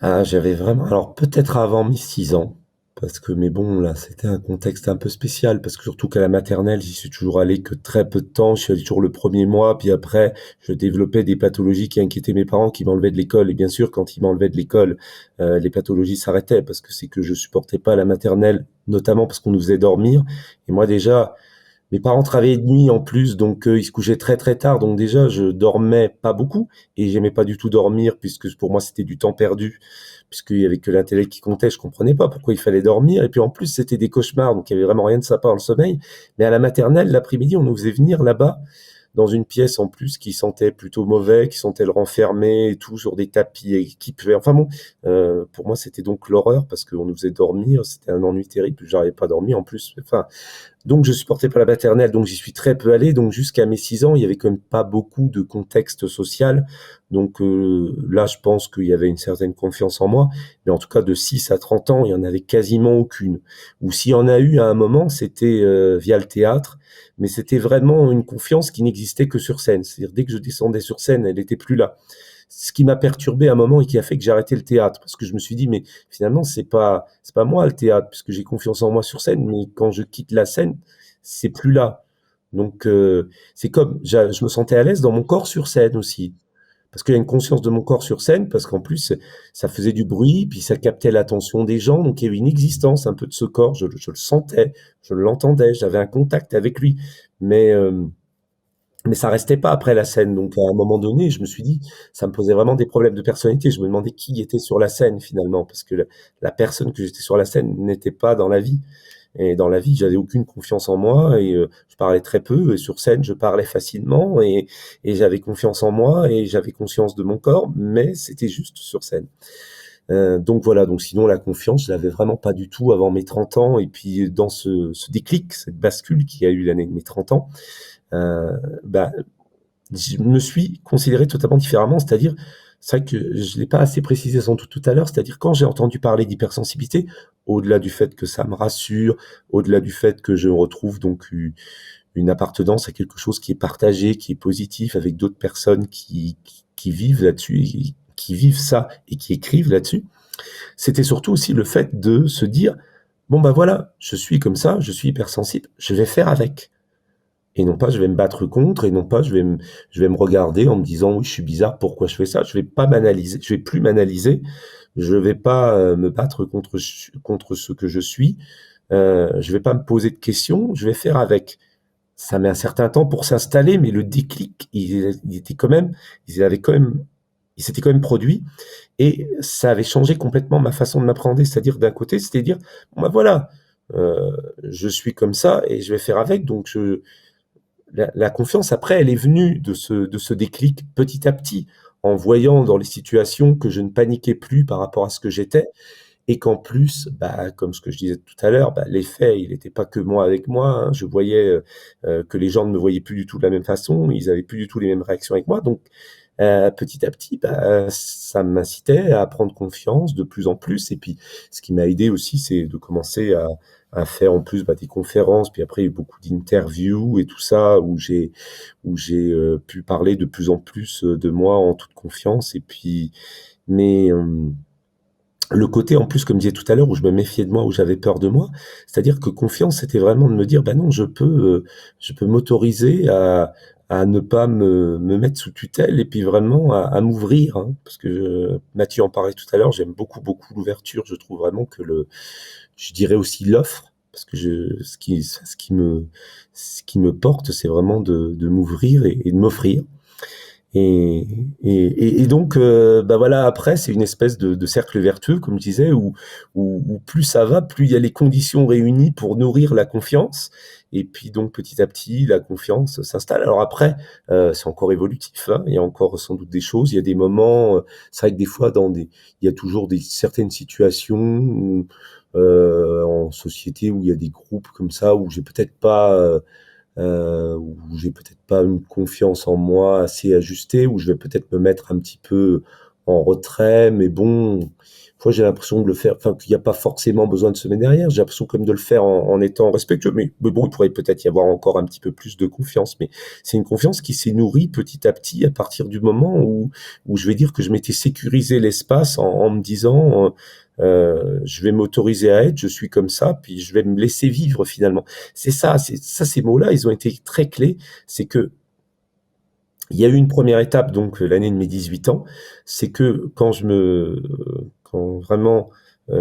Ah, j'avais vraiment, alors peut-être avant mes 6 ans, parce que, mais bon, là, c'était un contexte un peu spécial, parce que surtout qu'à la maternelle, j'y suis toujours allé que très peu de temps, je suis allé toujours le premier mois, puis après, je développais des pathologies qui inquiétaient mes parents, qui m'enlevaient de l'école, et bien sûr, quand ils m'enlevaient de l'école, les pathologies s'arrêtaient, parce que c'est que je supportais pas la maternelle, notamment parce qu'on nous faisait dormir, et moi déjà, mes parents travaillaient de nuit en plus, donc ils se couchaient très très tard. Donc déjà, je dormais pas beaucoup et j'aimais pas du tout dormir puisque pour moi c'était du temps perdu, puisqu'il y avait que l'intellect qui comptait. Je comprenais pas pourquoi il fallait dormir. Et puis en plus, c'était des cauchemars, donc il y avait vraiment rien de sympa dans le sommeil. Mais à la maternelle, l'après-midi, on nous faisait venir là-bas dans une pièce en plus qui sentait plutôt mauvais, qui sentait le renfermé et tout, sur des tapis équipés. Enfin bon, pour moi, c'était donc l'horreur parce qu'on nous faisait dormir. C'était un ennui terrible. J'arrivais pas à dormir en plus. Enfin, donc je supportais pas la maternelle, donc j'y suis très peu allé. Donc jusqu'à mes 6 ans, il y avait quand même pas beaucoup de contexte social. Donc là, je pense qu'il y avait une certaine confiance en moi. Mais en tout cas, de 6 à 30 ans, il y en avait quasiment aucune. Ou s'il y en a eu à un moment, c'était via le théâtre. Mais c'était vraiment une confiance qui n'existait que sur scène. C'est-à-dire, dès que je descendais sur scène, elle n'était plus là. Ce qui m'a perturbé à un moment et qui a fait que j'ai arrêté le théâtre. Parce que je me suis dit, mais finalement, c'est pas moi le théâtre, puisque j'ai confiance en moi sur scène, mais quand je quitte la scène, c'est plus là. Donc, c'est comme, je me sentais à l'aise dans mon corps sur scène aussi. Parce qu'il y a une conscience de mon corps sur scène, parce qu'en plus, ça faisait du bruit, puis ça captait l'attention des gens, donc il y avait une existence un peu de ce corps, je le sentais, je l'entendais, j'avais un contact avec lui. Mais, mais ça restait pas après la scène. Donc à un moment donné, je me suis dit, ça me posait vraiment des problèmes de personnalité. Je me demandais qui était sur la scène finalement, parce que la personne que j'étais sur la scène n'était pas dans la vie. Et dans la vie, j'avais aucune confiance en moi et je parlais très peu. Et sur scène, je parlais facilement et j'avais confiance en moi et j'avais conscience de mon corps, mais c'était juste sur scène. Donc voilà, donc sinon la confiance, je l'avais vraiment pas du tout avant mes 30 ans. Et puis dans ce déclic, cette bascule qui a eu l'année de mes 30 ans, bah, je me suis considéré totalement différemment, c'est-à-dire, c'est vrai que je l'ai pas assez précisé sans doute tout à l'heure, c'est-à-dire quand j'ai entendu parler d'hypersensibilité, au-delà du fait que ça me rassure, au-delà du fait que je retrouve donc une appartenance à quelque chose qui est partagé, qui est positif, avec d'autres personnes qui vivent là-dessus, qui vivent ça et qui écrivent là-dessus, c'était surtout aussi le fait de se dire, bon ben voilà, je suis comme ça, je suis hypersensible, je vais faire avec. Et non pas je vais me battre contre, et non pas je vais me regarder en me disant oui, je suis bizarre, pourquoi je fais ça? Je vais pas m'analyser, je vais plus m'analyser, je vais pas me battre contre ce que je suis, je vais pas me poser de questions, je vais faire avec. Ça met un certain temps pour s'installer, mais le déclic, il était quand même, il s'était quand même produit, et ça avait changé complètement ma façon de m'appréhender. C'est-à-dire d'un côté, c'était dire bon ben voilà, je suis comme ça et je vais faire avec, donc la confiance, après, elle est venue de ce déclic petit à petit, en voyant dans les situations que je ne paniquais plus par rapport à ce que j'étais et qu'en plus, bah, comme ce que je disais tout à l'heure, bah, l'effet, il n'était pas que moi avec moi, hein. Je voyais, que les gens ne me voyaient plus du tout de la même façon, ils avaient plus du tout les mêmes réactions avec moi donc petit à petit, bah, ça m'incitait à prendre confiance de plus en plus et puis ce qui m'a aidé aussi, c'est de commencer à faire en plus, bah, des conférences, puis après il y a eu beaucoup d'interviews et tout ça où j'ai pu parler de plus en plus, de moi en toute confiance et puis mais, le côté en plus, comme je disais tout à l'heure, où je me méfiais de moi, où j'avais peur de moi, c'est-à-dire que confiance, c'était vraiment de me dire: «Bah non, je peux m'autoriser à ne pas me mettre sous tutelle et puis vraiment à m'ouvrir», hein. Parce que Mathieu en parlait tout à l'heure, j'aime beaucoup, beaucoup l'ouverture. Je trouve vraiment que je dirais aussi l'offre, parce que ce qui me porte, c'est vraiment de m'ouvrir et de m'offrir. Et donc, bah voilà, après, c'est une espèce de cercle vertueux, comme je disais, où plus ça va, plus il y a les conditions réunies pour nourrir la confiance. Et puis donc, petit à petit, la confiance s'installe. Alors après, c'est encore évolutif, hein. Il y a encore sans doute des choses. Il y a des moments, c'est vrai que des fois, il y a toujours certaines situations en société où il y a des groupes comme ça, où où j'ai peut-être pas une confiance en moi assez ajustée, où je vais peut-être me mettre un petit peu en retrait, mais bon, fois j'ai l'impression de le faire, enfin qu'il n'y a pas forcément besoin de se mettre derrière, j'ai l'impression quand même de le faire en étant respectueux, mais bon, il pourrait peut-être y avoir encore un petit peu plus de confiance, mais c'est une confiance qui s'est nourrie petit à petit à partir du moment où je vais dire que je m'étais sécurisé l'espace en me disant, je vais m'autoriser à être, je suis comme ça, puis je vais me laisser vivre finalement. Ces mots-là, ils ont été très clés. C'est que il y a eu une première étape, donc l'année de mes 18 ans, c'est que quand vraiment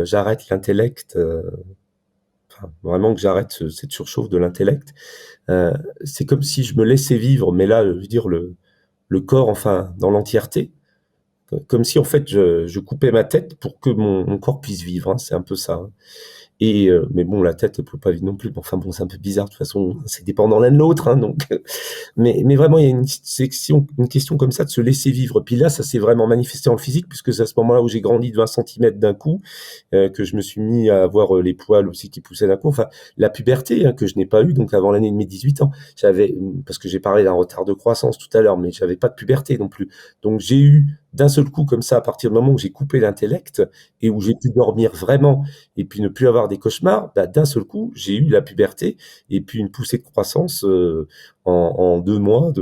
j'arrête l'intellect, enfin vraiment que j'arrête cette surchauffe de l'intellect, c'est comme si je me laissais vivre, mais là, je veux dire le corps, enfin dans l'entièreté, comme si en fait je coupais ma tête pour que mon corps puisse vivre, hein, c'est un peu ça, hein. Mais bon, la tête ne peut pas vivre non plus. Enfin bon, c'est un peu bizarre de toute façon, c'est dépendant l'un de l'autre, hein, donc. Mais vraiment, il y a une question comme ça de se laisser vivre. Puis là, ça s'est vraiment manifesté en le physique, puisque c'est à ce moment-là où j'ai grandi de 20 centimètres d'un coup, que je me suis mis à avoir les poils aussi qui poussaient d'un coup. Enfin, la puberté, hein, que je n'ai pas eu, donc avant l'année de mes 18 ans. Parce que j'ai parlé d'un retard de croissance tout à l'heure, mais j'avais pas de puberté non plus. Donc j'ai eu d'un seul coup, comme ça, à partir du moment où j'ai coupé l'intellect et où j'ai pu dormir vraiment et puis ne plus avoir des cauchemars, bah, d'un seul coup, j'ai eu la puberté et puis une poussée de croissance en 2 mois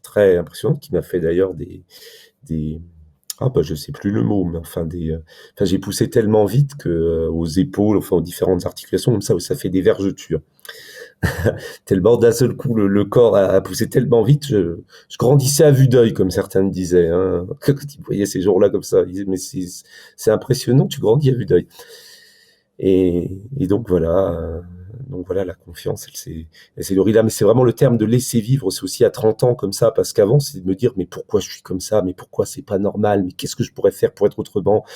très impressionnante qui m'a fait d'ailleurs des ah bah je sais plus le mot, mais enfin enfin j'ai poussé tellement vite que aux épaules, enfin aux différentes articulations comme ça, où ça fait des vergetures. Tellement d'un seul coup le corps a poussé tellement vite, je grandissais à vue d'œil, comme certains me disaient, hein. Quand ils voyaient ces jours-là comme ça, ils disaient mais c'est impressionnant, tu grandis à vue d'œil. Et donc voilà, la confiance, elle s'est nourrie là. Mais c'est vraiment le terme de laisser vivre. C'est aussi à 30 ans comme ça, parce qu'avant, c'est de me dire, mais pourquoi je suis comme ça? Mais pourquoi c'est pas normal? Mais qu'est-ce que je pourrais faire pour être autrement,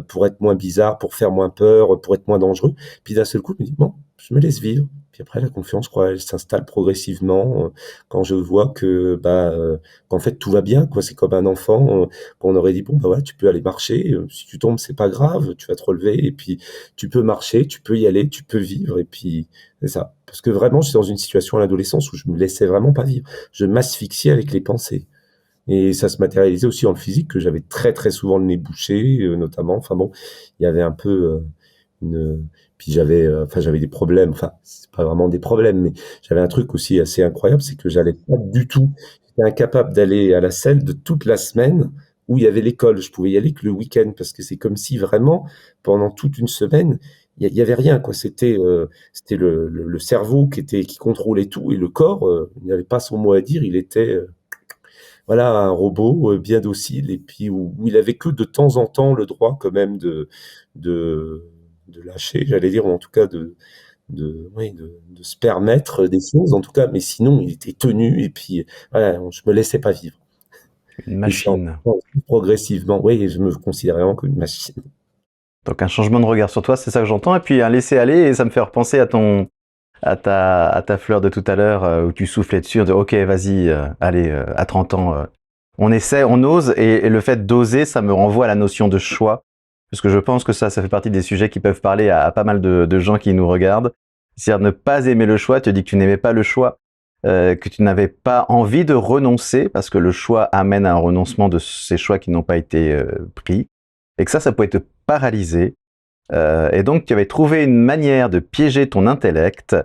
pour être moins bizarre, pour faire moins peur, pour être moins dangereux? Puis d'un seul coup, je me dis, bon, je me laisse vivre. Puis après, la confiance, je crois, elle s'installe progressivement quand je vois qu'en fait, tout va bien, quoi. C'est comme un enfant qu'on aurait dit, bon, bah voilà, tu peux aller marcher. Si tu tombes, c'est pas grave, tu vas te relever. Et puis, tu peux marcher, tu peux y aller, tu peux vivre. Et puis, c'est ça. Parce que vraiment, j'étais dans une situation à l'adolescence où je me laissais vraiment pas vivre. Je m'asphyxiais avec les pensées. Et ça se matérialisait aussi dans le physique, que j'avais très très souvent le nez bouché, notamment. Enfin bon, il y avait un peu puis j'avais des problèmes. Enfin, c'est pas vraiment des problèmes, mais j'avais un truc aussi assez incroyable, c'est que j'allais pas du tout. J'étais incapable d'aller à la selle de toute la semaine où il y avait l'école. Je pouvais y aller que le week-end parce que c'est comme si vraiment pendant toute une semaine il y avait rien, quoi. C'était le cerveau qui contrôlait tout et le corps il n'avait pas son mot à dire. Il était voilà, un robot bien docile et puis où il avait que de temps en temps le droit quand même de, de lâcher, j'allais dire, ou en tout cas oui, de se permettre des choses, en tout cas, mais sinon il était tenu et puis voilà, je me laissais pas vivre. Une Et c'est machine. progressivement, oui, je me considérais vraiment comme une machine. Donc un changement de regard sur toi, c'est ça que j'entends. Et puis un laisser-aller, et ça me fait repenser à ta fleur de tout à l'heure où tu soufflais dessus, de OK, vas-y, allez, à 30 ans, On essaie, on ose, et le fait d'oser, ça me renvoie à la notion de choix, parce que je pense que ça fait partie des sujets qui peuvent parler à pas mal de gens qui nous regardent. C'est-à-dire ne pas aimer le choix, tu dis que tu n'aimais pas le choix, que tu n'avais pas envie de renoncer, parce que le choix amène à un renoncement de ces choix qui n'ont pas été pris, et que ça pouvait te paralyser. Et donc, tu avais trouvé une manière de piéger ton intellect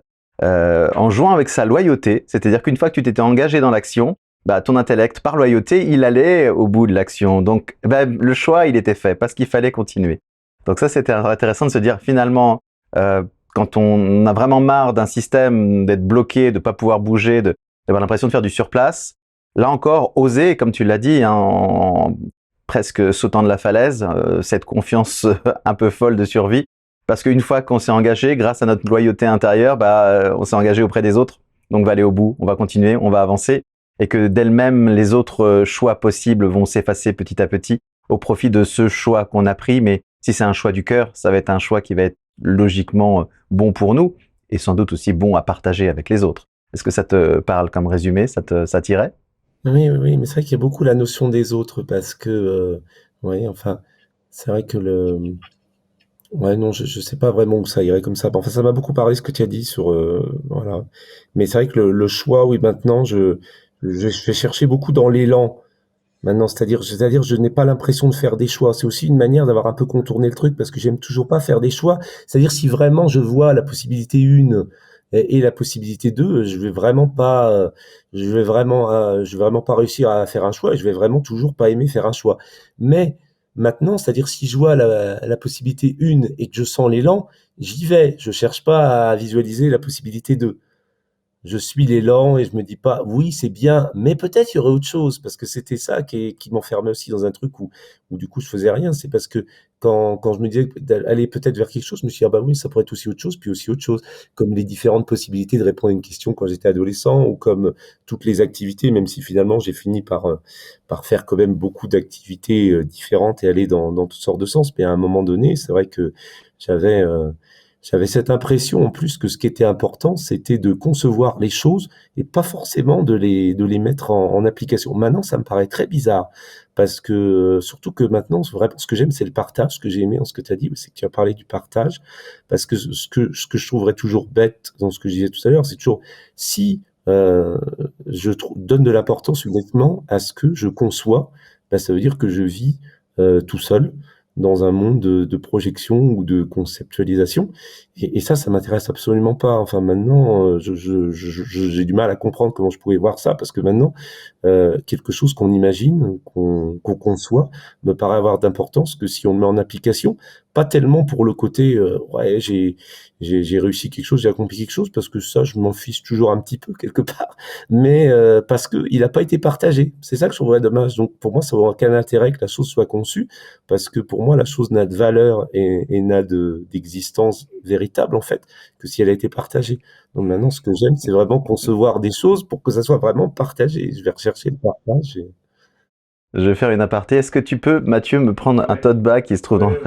en jouant avec sa loyauté. C'est-à-dire qu'une fois que tu t'étais engagé dans l'action, bah, ton intellect, par loyauté, il allait au bout de l'action. Donc, bah, le choix, il était fait parce qu'il fallait continuer. Donc ça, c'était intéressant de se dire, finalement, quand on a vraiment marre d'un système, d'être bloqué, de pas pouvoir bouger, d'avoir l'impression de faire du surplace, là encore, oser, comme tu l'as dit, hein, en presque sautant de la falaise, cette confiance un peu folle de survie, parce qu'une fois qu'on s'est engagé, grâce à notre loyauté intérieure, bah, on s'est engagé auprès des autres, donc on va aller au bout, on va continuer, on va avancer, et que d'elles-mêmes, les autres choix possibles vont s'effacer petit à petit au profit de ce choix qu'on a pris. Mais si c'est un choix du cœur, ça va être un choix qui va être logiquement bon pour nous, et sans doute aussi bon à partager avec les autres. Est-ce que ça te parle comme résumé, ça t'irait? Oui, oui, oui, mais c'est vrai qu'il y a beaucoup la notion des autres parce que, ouais, enfin, c'est vrai que ouais, non, je sais pas vraiment où ça irait comme ça. Enfin, ça m'a beaucoup parlé ce que tu as dit sur, voilà. Mais c'est vrai que le choix, oui, maintenant, je vais chercher beaucoup dans l'élan. Maintenant, c'est-à-dire, je n'ai pas l'impression de faire des choix. C'est aussi une manière d'avoir un peu contourné le truc parce que j'aime toujours pas faire des choix. C'est-à-dire, si vraiment je vois la possibilité une et la possibilité 2, je vais vraiment pas réussir à faire un choix et je vais vraiment toujours pas aimer faire un choix. Mais maintenant, c'est-à-dire, si je vois la possibilité une et que je sens l'élan, j'y vais. Je cherche pas à visualiser la possibilité 2. Je suis l'élan et je me dis pas: «Oui, c'est bien, mais peut-être il y aurait autre chose», parce que c'était ça qui m'enfermait aussi dans un truc où du coup je faisais rien. C'est parce que quand je me disais d'aller peut-être vers quelque chose, je me suis dit: «Ah bah oui, ça pourrait être aussi autre chose, puis aussi autre chose». Comme les différentes possibilités de répondre à une question quand j'étais adolescent ou comme toutes les activités, même si finalement j'ai fini par faire quand même beaucoup d'activités, différentes et aller dans toutes sortes de sens. Mais à un moment donné, c'est vrai que j'avais, heu j'avais cette impression en plus que ce qui était important, c'était de concevoir les choses et pas forcément de les mettre en application. Maintenant, ça me paraît très bizarre parce que, surtout que maintenant, vraiment, ce que j'aime, c'est le partage. Ce que j'ai aimé dans ce que tu as dit, c'est que tu as parlé du partage parce que ce que je trouverais toujours bête dans ce que je disais tout à l'heure, c'est toujours si donne de l'importance uniquement à ce que je conçois, bah, ça veut dire que je vis tout seul dans un monde de projection ou de conceptualisation et ça m'intéresse absolument pas. Enfin maintenant, j'ai du mal à comprendre comment je pouvais voir ça parce que maintenant, quelque chose qu'on imagine, qu'on conçoit, me paraît avoir d'importance que si on le met en application. Pas tellement pour le côté, ouais, j'ai réussi quelque chose, j'ai accompli quelque chose, parce que ça, je m'en fiche toujours un petit peu quelque part, mais parce qu'il n'a pas été partagé. C'est ça que je trouverais dommage. Donc pour moi, ça n'aurait aucun intérêt que la chose soit conçue, parce que pour moi, la chose n'a de valeur et n'a d'existence véritable, en fait, que si elle a été partagée. Donc maintenant, ce que j'aime, c'est vraiment concevoir des choses pour que ça soit vraiment partagé. Je vais rechercher le partage. Je vais faire une aparté. Est-ce que tu peux, Mathieu, me prendre un tote bag qui se trouve dans le...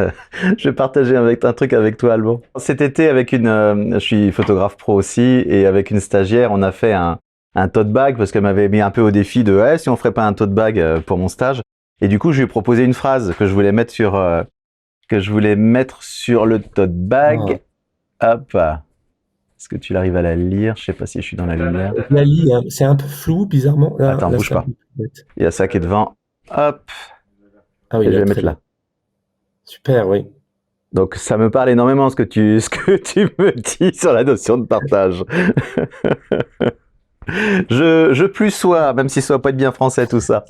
Je vais partager un truc avec toi, Alban. Cet été, je suis photographe pro aussi, et avec une stagiaire, on a fait un tote bag parce qu'elle m'avait mis un peu au défi de si on ferait pas un tote bag pour mon stage. Et du coup, je lui ai proposé une phrase que je voulais mettre sur le tote bag. Hop. Est-ce que tu arrives à la lire? Je sais pas si je suis dans la lumière. Je la lis, hein. C'est un peu flou, bizarrement. Attends, Là, bouge c'est un pas. peu plus net. Il y a ça qui est devant. Hop. Ah oui, Et je là, vais très mettre bien. là. Super, oui. Donc ça me parle énormément ce que tu me dis sur la notion de partage. Je plus sois, même si ça va pas être bien français tout ça.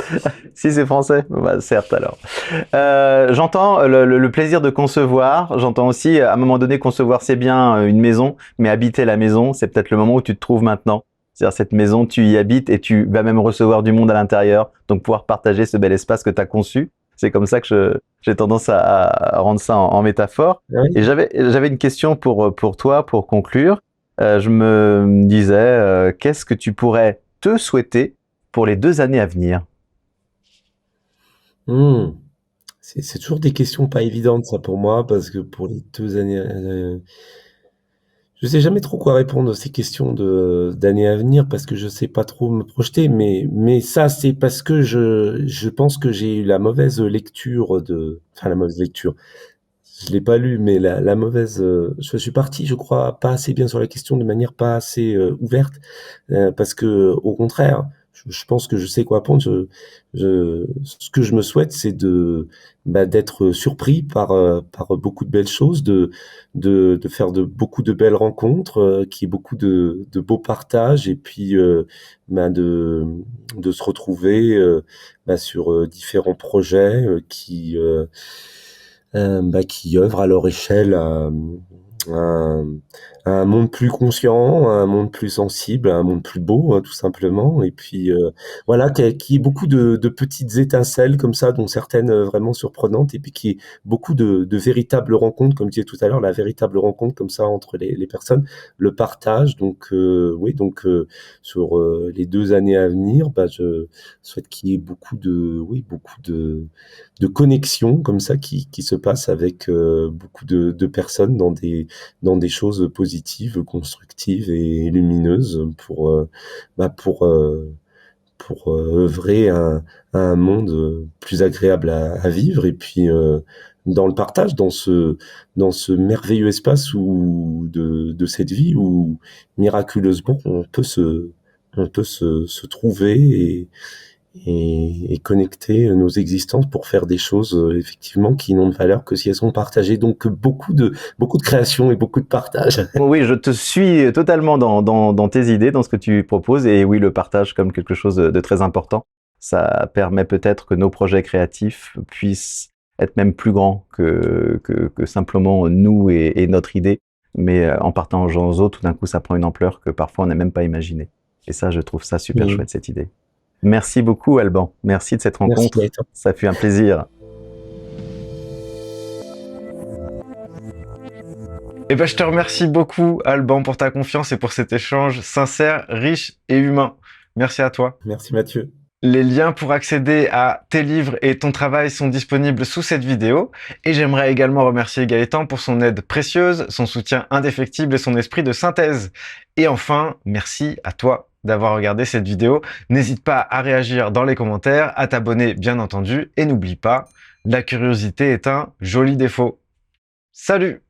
Si c'est français, bah, certes alors. J'entends le plaisir de concevoir. J'entends aussi, à un moment donné, concevoir c'est bien une maison, mais habiter la maison, c'est peut-être le moment où tu te trouves maintenant. C'est-à-dire cette maison, tu y habites et tu vas même recevoir du monde à l'intérieur, donc pouvoir partager ce bel espace que tu as conçu. C'est comme ça que j'ai tendance à rendre ça en métaphore. Ah Et oui. j'avais une question pour toi, pour conclure. Je me disais, qu'est-ce que tu pourrais te souhaiter pour les 2 années à venir? Hmm. C'est toujours des questions pas évidentes, ça, pour moi, parce que pour les 2 années, Je sais jamais trop quoi répondre à ces questions d'années à venir parce que je sais pas trop me projeter, mais ça, c'est parce que je pense que j'ai eu la mauvaise lecture enfin la mauvaise lecture. Je l'ai pas lu, mais la mauvaise. Je suis parti, je crois, pas assez bien sur la question, de manière pas assez ouverte, parce que au contraire, je pense que je sais quoi répondre. Ce que je me souhaite, c'est d'être surpris par beaucoup de belles choses, de faire beaucoup de belles rencontres, qu'il y ait beaucoup de beaux partages, et puis de se retrouver sur différents projets qui œuvrent à leur échelle un, à un monde plus conscient, à un monde plus sensible, à un monde plus beau, tout simplement. Et puis voilà, qu'il y ait beaucoup de petites étincelles comme ça, dont certaines vraiment surprenantes, et puis qu'il y ait beaucoup de véritables rencontres, comme je disais tout à l'heure, la véritable rencontre comme ça entre les personnes, le partage. Donc oui, donc sur les 2 années à venir, je souhaite qu'il y ait beaucoup de connexions comme ça qui se passent avec beaucoup de personnes dans des choses positives, constructives et lumineuses pour œuvrer à un monde plus agréable à vivre, et puis dans le partage, dans ce merveilleux espace de cette vie où miraculeusement on peut se trouver et connecter nos existences pour faire des choses effectivement qui n'ont de valeur que si elles sont partagées. Donc beaucoup de création et beaucoup de partage. Oui, je te suis totalement dans tes idées, dans ce que tu proposes. Et oui, le partage comme quelque chose de très important. Ça permet peut-être que nos projets créatifs puissent être même plus grands que simplement nous et notre idée. Mais en partageant aux autres, tout d'un coup, ça prend une ampleur que parfois on n'a même pas imaginée. Et ça, je trouve ça super chouette, cette idée. Merci beaucoup, Alban. Merci de cette Merci rencontre. Gaëtan. Ça fut un plaisir. Eh ben, je te remercie beaucoup, Alban, pour ta confiance et pour cet échange sincère, riche et humain. Merci à toi. Merci Mathieu. Les liens pour accéder à tes livres et ton travail sont disponibles sous cette vidéo. Et j'aimerais également remercier Gaëtan pour son aide précieuse, son soutien indéfectible et son esprit de synthèse. Et enfin, merci à toi d'avoir regardé cette vidéo. N'hésite pas à réagir dans les commentaires, à t'abonner bien entendu. Et n'oublie pas, la curiosité est un joli défaut. Salut!